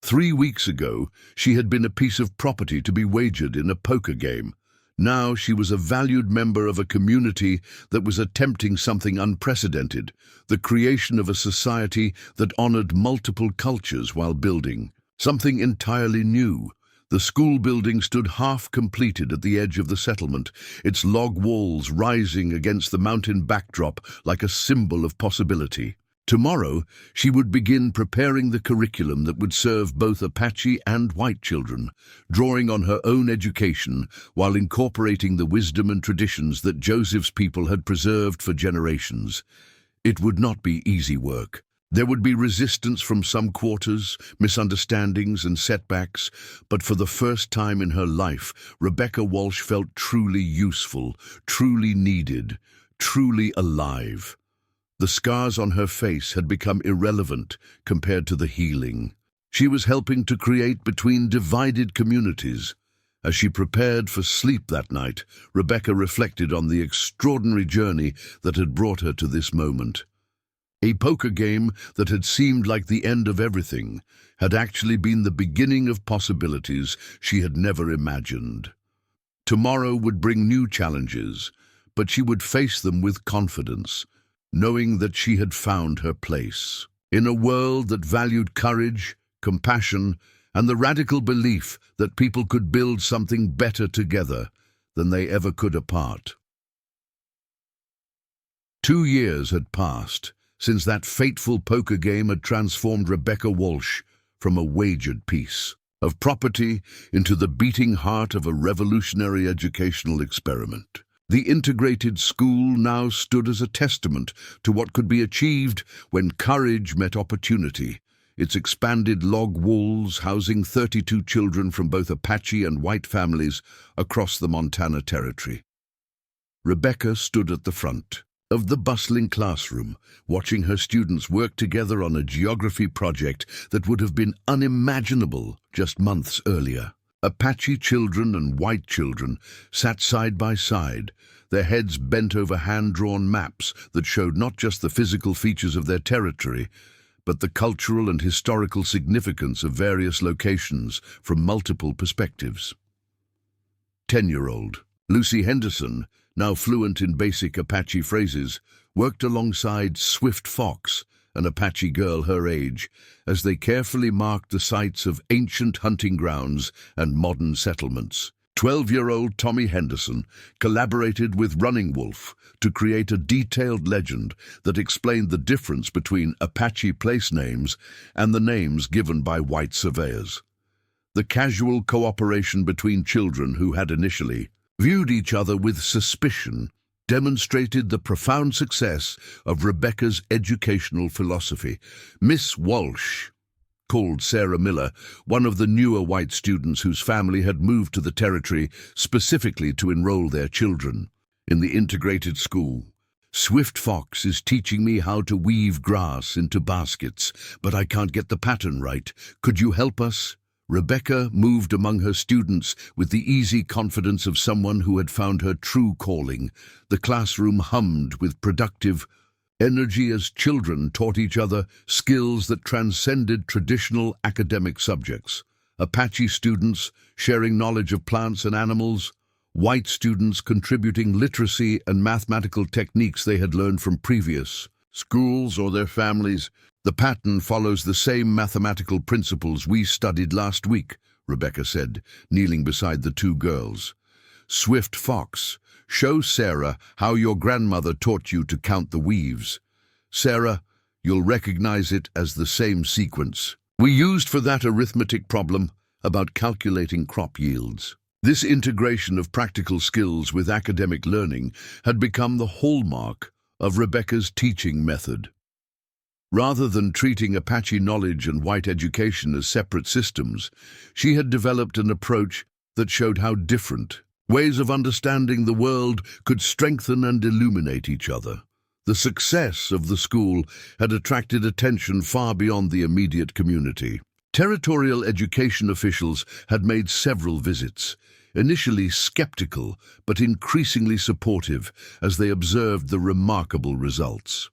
3 weeks ago, she had been a piece of property to be wagered in a poker game. Now she was a valued member of a community that was attempting something unprecedented, the creation of a society that honored multiple cultures while building something entirely new. The school building stood half-completed at the edge of the settlement, its log walls rising against the mountain backdrop like a symbol of possibility. Tomorrow, she would begin preparing the curriculum that would serve both Apache and white children, drawing on her own education while incorporating the wisdom and traditions that Joseph's people had preserved for generations. It would not be easy work. There would be resistance from some quarters, misunderstandings and setbacks, but for the first time in her life, Rebecca Walsh felt truly useful, truly needed, truly alive. The scars on her face had become irrelevant compared to the healing she was helping to create between divided communities. As she prepared for sleep that night, Rebecca reflected on the extraordinary journey that had brought her to this moment. A poker game that had seemed like the end of everything had actually been the beginning of possibilities she had never imagined. Tomorrow would bring new challenges, but she would face them with confidence, knowing that she had found her place. In a world that valued courage, compassion, and the radical belief that people could build something better together than they ever could apart. 2 years had passed since that fateful poker game had transformed Rebecca Walsh from a wagered piece of property into the beating heart of a revolutionary educational experiment. The integrated school now stood as a testament to what could be achieved when courage met opportunity. Its expanded log walls housing 32 children from both Apache and white families across the Montana Territory. Rebecca stood at the front of the bustling classroom, watching her students work together on a geography project that would have been unimaginable just months earlier. Apache children and white children sat side by side, their heads bent over hand-drawn maps that showed not just the physical features of their territory, but the cultural and historical significance of various locations from multiple perspectives. 10-year-old Lucy Henderson, now fluent in basic Apache phrases, worked alongside Swift Fox, an Apache girl her age, as they carefully marked the sites of ancient hunting grounds and modern settlements. 12-year-old Tommy Henderson collaborated with Running Wolf to create a detailed legend that explained the difference between Apache place names and the names given by white surveyors. The casual cooperation between children who had initially viewed each other with suspicion demonstrated the profound success of Rebecca's educational philosophy. Miss Walsh called Sarah Miller, one of the newer white students whose family had moved to the territory specifically to enroll their children in the integrated school. "Swift Fox is teaching me how to weave grass into baskets, but I can't get the pattern right. Could you help us?" Rebecca moved among her students with the easy confidence of someone who had found her true calling. The classroom hummed with productive energy as children taught each other skills that transcended traditional academic subjects. Apache students sharing knowledge of plants and animals, white students contributing literacy and mathematical techniques they had learned from previous schools or their families. The pattern follows the same mathematical principles we studied last week, Rebecca said, kneeling beside the two girls. Swift Fox, show Sarah how your grandmother taught you to count the weaves. Sarah, you'll recognize it as the same sequence we used for that arithmetic problem about calculating crop yields. This integration of practical skills with academic learning had become the hallmark of Rebecca's teaching method. Rather than treating Apache knowledge and white education as separate systems, she had developed an approach that showed how different ways of understanding the world could strengthen and illuminate each other. The success of the school had attracted attention far beyond the immediate community. Territorial education officials had made several visits, initially skeptical but increasingly supportive as they observed the remarkable results.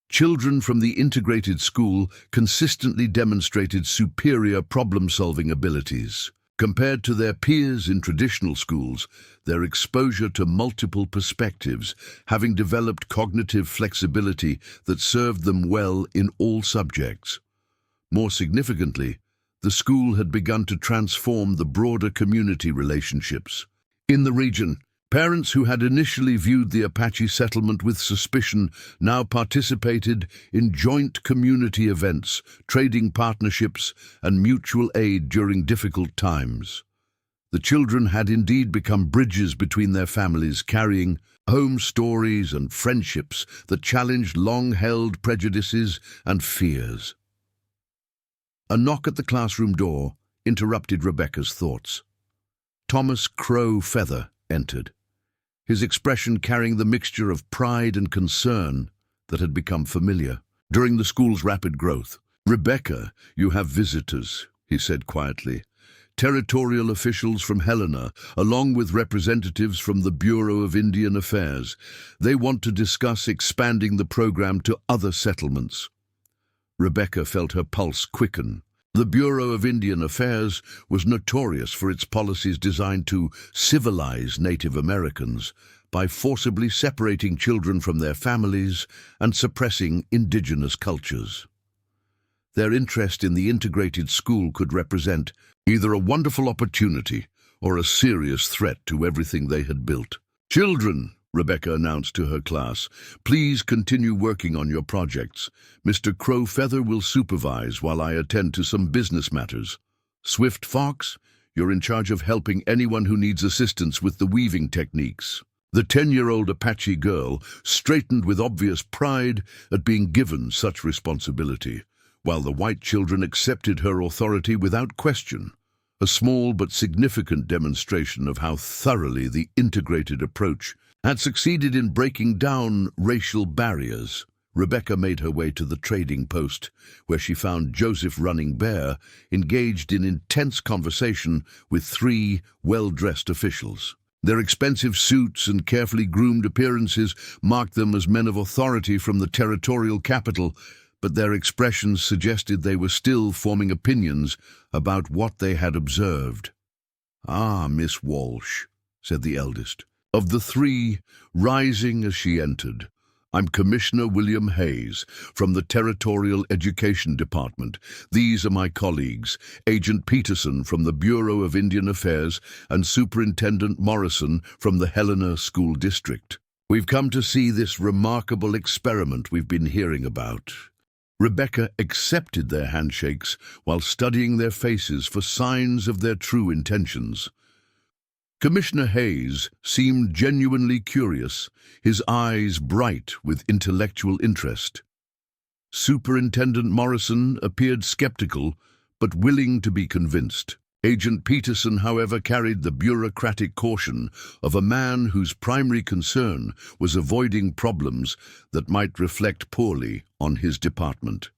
Children from the integrated school consistently demonstrated superior problem-solving abilities. Compared to their peers in traditional schools, their exposure to multiple perspectives, having developed cognitive flexibility that served them well in all subjects. More significantly, the school had begun to transform the broader community relationships. In the region, parents who had initially viewed the Apache settlement with suspicion now participated in joint community events, trading partnerships, and mutual aid during difficult times. The children had indeed become bridges between their families, carrying home stories and friendships that challenged long-held prejudices and fears. A knock at the classroom door interrupted Rebecca's thoughts. Thomas Crow Feather entered, his expression carrying the mixture of pride and concern that had become familiar during the school's rapid growth. "Rebecca, you have visitors," he said quietly. "Territorial officials from Helena, along with representatives from the Bureau of Indian Affairs. They want to discuss expanding the program to other settlements." Rebecca felt her pulse quicken. The Bureau of Indian Affairs was notorious for its policies designed to civilize Native Americans by forcibly separating children from their families and suppressing indigenous cultures. Their interest in the integrated school could represent either a wonderful opportunity or a serious threat to everything they had built. "Children," Rebecca announced to her class, "please continue working on your projects. Mr. Crow Feather will supervise while I attend to some business matters. Swift Fox, you're in charge of helping anyone who needs assistance with the weaving techniques." The 10-year-old Apache girl straightened with obvious pride at being given such responsibility, while the white children accepted her authority without question. A small but significant demonstration of how thoroughly the integrated approach had succeeded in breaking down racial barriers. Rebecca made her way to the trading post, where she found Joseph Running Bear engaged in intense conversation with 3 well-dressed officials. Their expensive suits and carefully groomed appearances marked them as men of authority from the territorial capital, but their expressions suggested they were still forming opinions about what they had observed. "Ah, Miss Walsh," said the eldest of the 3, rising as she entered. "I'm Commissioner William Hayes from the Territorial Education Department. These are my colleagues, Agent Peterson from the Bureau of Indian Affairs and Superintendent Morrison from the Helena School District. We've come to see this remarkable experiment we've been hearing about." Rebecca accepted their handshakes while studying their faces for signs of their true intentions. Commissioner Hayes seemed genuinely curious, his eyes bright with intellectual interest. Superintendent Morrison appeared skeptical, but willing to be convinced. Agent Peterson, however, carried the bureaucratic caution of a man whose primary concern was avoiding problems that might reflect poorly on his department.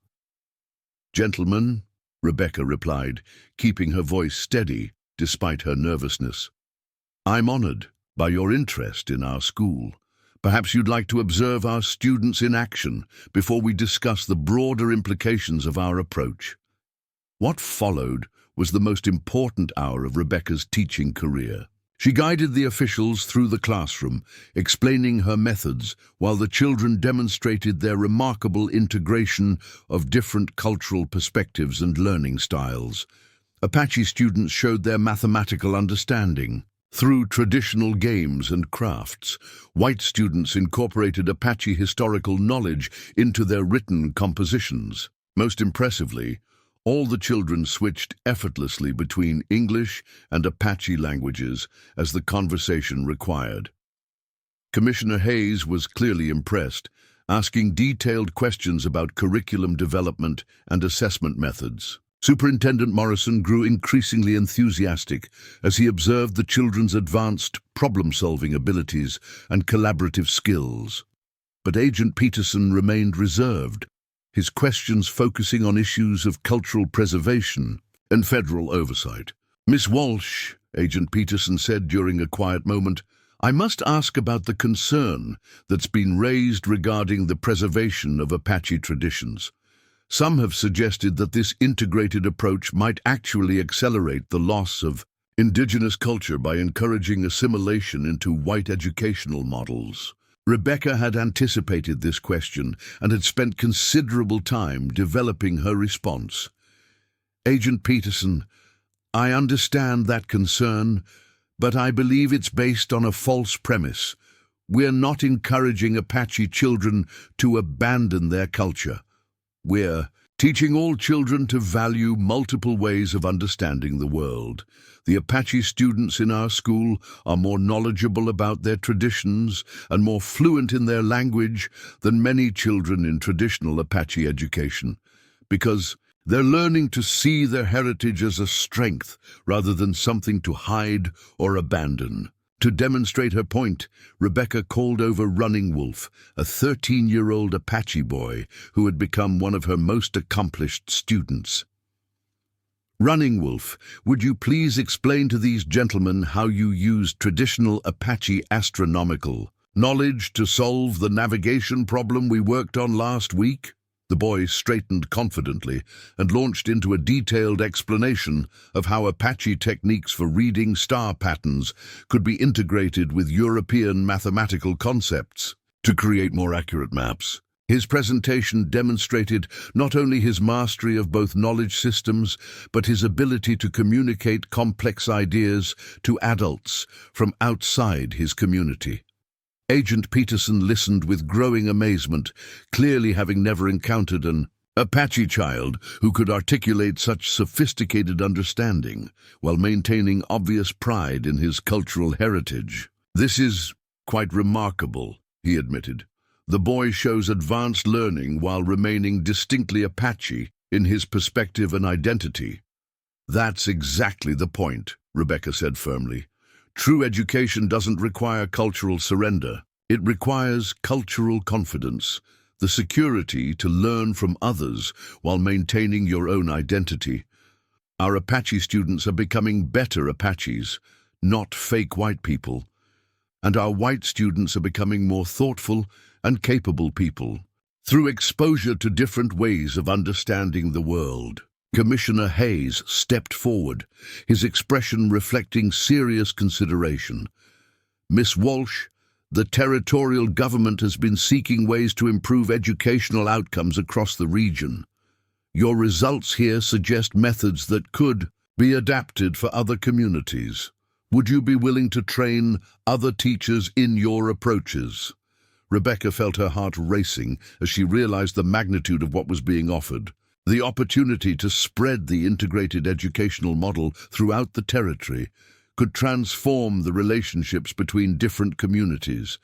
"Gentlemen," Rebecca replied, keeping her voice steady despite her nervousness, "I'm honored by your interest in our school, Perhaps you'd like to observe our students in action before we discuss the broader implications of our approach. What followed was the most important hour of Rebecca's teaching career. She guided the officials through the classroom, explaining her methods while the children demonstrated their remarkable integration of different cultural perspectives and learning styles. Apache students showed their mathematical understanding. Through traditional games and crafts, white students incorporated Apache historical knowledge into their written compositions. Most impressively, all the children switched effortlessly between English and Apache languages as the conversation required. Commissioner Hayes was clearly impressed, asking detailed questions about curriculum development and assessment methods. Superintendent Morrison grew increasingly enthusiastic as he observed the children's advanced problem-solving abilities and collaborative skills. But Agent Peterson remained reserved, his questions focusing on issues of cultural preservation and federal oversight. "Miss Walsh," Agent Peterson said during a quiet moment, "I must ask about the concern that's been raised regarding the preservation of Apache traditions. Some have suggested that this integrated approach might actually accelerate the loss of indigenous culture by encouraging assimilation into white educational models." Rebecca had anticipated this question and had spent considerable time developing her response. "Agent Peterson, I understand that concern, but I believe it's based on a false premise. We're not encouraging Apache children to abandon their culture. We're teaching all children to value multiple ways of understanding the world. The Apache students in our school are more knowledgeable about their traditions and more fluent in their language than many children in traditional Apache education, because they're learning to see their heritage as a strength rather than something to hide or abandon." To demonstrate her point, Rebecca called over Running Wolf, a 13-year-old Apache boy who had become one of her most accomplished students. "Running Wolf, would you please explain to these gentlemen how you used traditional Apache astronomical knowledge to solve the navigation problem we worked on last week?" The boy straightened confidently and launched into a detailed explanation of how Apache techniques for reading star patterns could be integrated with European mathematical concepts to create more accurate maps. His presentation demonstrated not only his mastery of both knowledge systems, but his ability to communicate complex ideas to adults from outside his community. Agent Peterson listened with growing amazement, clearly having never encountered an Apache child who could articulate such sophisticated understanding while maintaining obvious pride in his cultural heritage. "This is quite remarkable," he admitted. "The boy shows advanced learning while remaining distinctly Apache in his perspective and identity." "That's exactly the point," Rebecca said firmly. "True education doesn't require cultural surrender. It requires cultural confidence, the security to learn from others while maintaining your own identity. Our Apache students are becoming better Apaches, not fake white people. And our white students are becoming more thoughtful and capable people through exposure to different ways of understanding the world." Commissioner Hayes stepped forward, his expression reflecting serious consideration. "Miss Walsh, the territorial government has been seeking ways to improve educational outcomes across the region. Your results here suggest methods that could be adapted for other communities. Would you be willing to train other teachers in your approaches?" Rebecca felt her heart racing as she realized the magnitude of what was being offered. The opportunity to spread the integrated educational model throughout the territory could transform the relationships between different communities,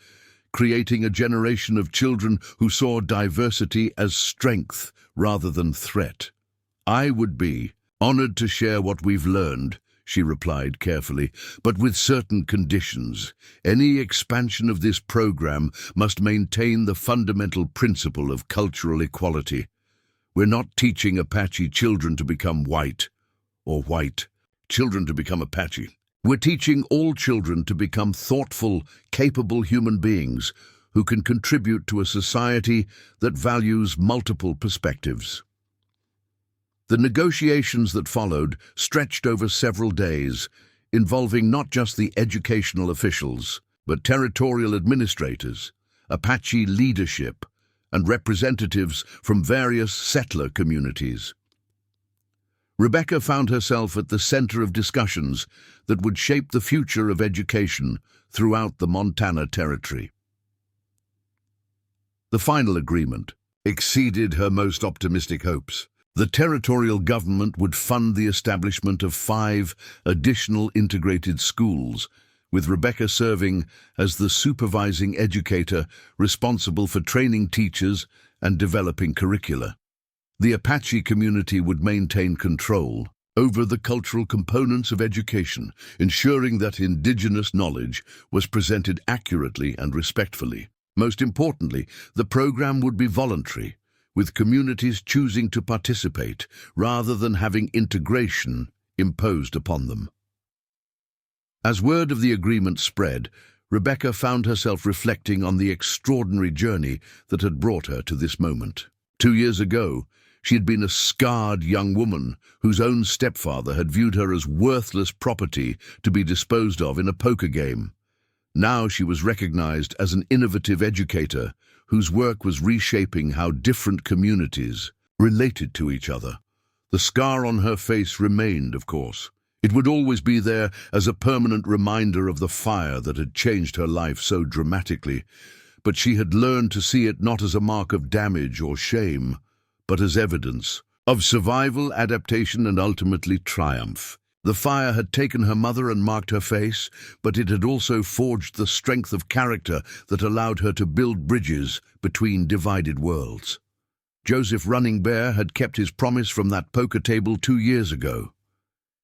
creating a generation of children who saw diversity as strength rather than threat. "I would be honored to share what we've learned," she replied carefully, "but with certain conditions. Any expansion of this program must maintain the fundamental principle of cultural equality. We're not teaching Apache children to become white, or white children to become Apache. We're teaching all children to become thoughtful, capable human beings who can contribute to a society that values multiple perspectives. The negotiations that followed stretched over several days, involving not just the educational officials, but territorial administrators, Apache leadership, and representatives from various settler communities. Rebecca found herself at the center of discussions that would shape the future of education throughout the Montana Territory. The final agreement exceeded her most optimistic hopes. The territorial government would fund the establishment of 5 additional integrated schools, with Rebecca serving as the supervising educator responsible for training teachers and developing curricula. The Apache community would maintain control over the cultural components of education, ensuring that indigenous knowledge was presented accurately and respectfully. Most importantly, the program would be voluntary, with communities choosing to participate rather than having integration imposed upon them. As word of the agreement spread, Rebecca found herself reflecting on the extraordinary journey that had brought her to this moment. 2 years ago, she had been a scarred young woman whose own stepfather had viewed her as worthless property to be disposed of in a poker game. Now she was recognized as an innovative educator whose work was reshaping how different communities related to each other. The scar on her face remained, of course. It would always be there as a permanent reminder of the fire that had changed her life so dramatically, but she had learned to see it not as a mark of damage or shame, but as evidence of survival, adaptation, and ultimately triumph. The fire had taken her mother and marked her face, but it had also forged the strength of character that allowed her to build bridges between divided worlds. Joseph Running Bear had kept his promise from that poker table 2 years ago.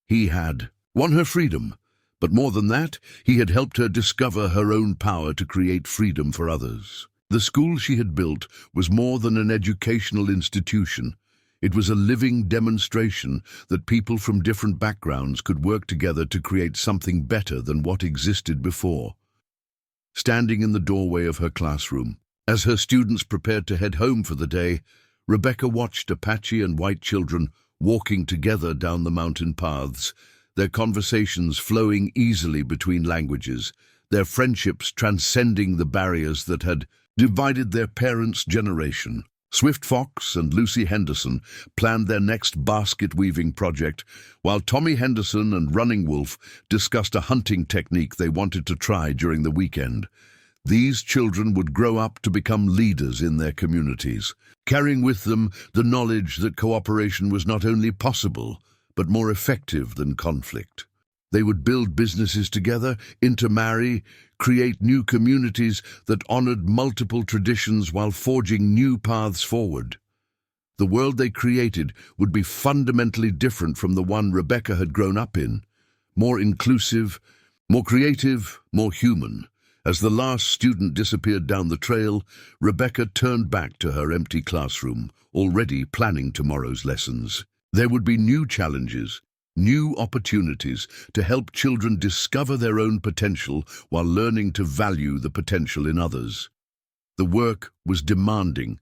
He had won her freedom, but more than that, he had helped her discover her own power to create freedom for others. The school she had built was more than an educational institution. It was a living demonstration that people from different backgrounds could work together to create something better than what existed before. Standing in the doorway of her classroom, as her students prepared to head home for the day, Rebecca watched Apache and white children walking together down the mountain paths, their conversations flowing easily between languages, their friendships transcending the barriers that had divided their parents' generation. Swift Fox and Lucy Henderson planned their next basket-weaving project, while Tommy Henderson and Running Wolf discussed a hunting technique they wanted to try during the weekend. These children would grow up to become leaders in their communities, carrying with them the knowledge that cooperation was not only possible, but more effective than conflict. They would build businesses together, intermarry, create new communities that honored multiple traditions while forging new paths forward. The world they created would be fundamentally different from the one Rebecca had grown up in, more inclusive, more creative, more human. As the last student disappeared down the trail, Rebecca turned back to her empty classroom, already planning tomorrow's lessons. There would be new challenges, new opportunities to help children discover their own potential while learning to value the potential in others. The work was demanding,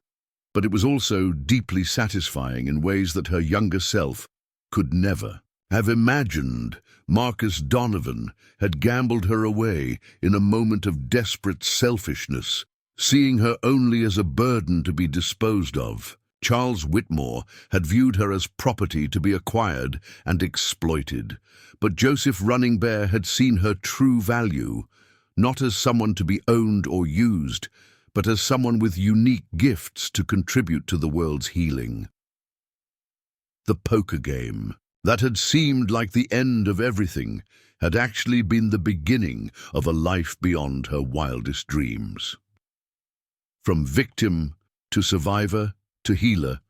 but it was also deeply satisfying in ways that her younger self could never have imagined. Marcus Donovan had gambled her away in a moment of desperate selfishness, seeing her only as a burden to be disposed of. Charles Whitmore had viewed her as property to be acquired and exploited, but Joseph Running Bear had seen her true value, not as someone to be owned or used, but as someone with unique gifts to contribute to the world's healing. The poker game, that had seemed like the end of everything, had actually been the beginning of a life beyond her wildest dreams. From victim to survivor to healer,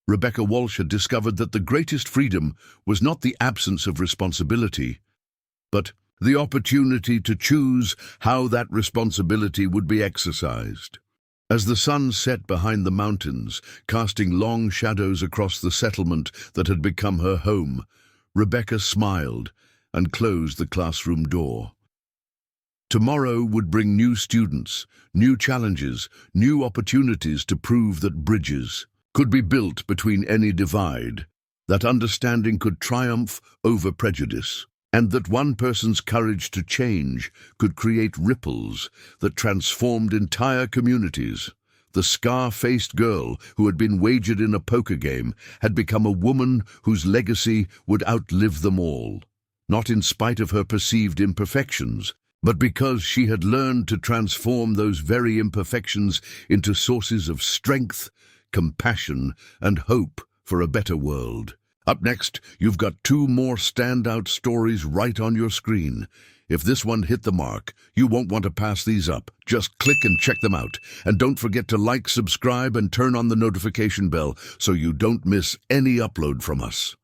Rebecca Walsh had discovered that the greatest freedom was not the absence of responsibility, but the opportunity to choose how that responsibility would be exercised. As the sun set behind the mountains, casting long shadows across the settlement that had become her home, Rebecca smiled and closed the classroom door. Tomorrow would bring new students, new challenges, new opportunities to prove that bridges could be built between any divide, that understanding could triumph over prejudice, and that one person's courage to change could create ripples that transformed entire communities. The scar-faced girl who had been wagered in a poker game had become a woman whose legacy would outlive them all, not in spite of her perceived imperfections, but because she had learned to transform those very imperfections into sources of strength, compassion, and hope for a better world. Up next, you've got two more standout stories right on your screen. If this one hit the mark, you won't want to pass these up. Just click and check them out. And don't forget to like, subscribe, and turn on the notification bell so you don't miss any upload from us.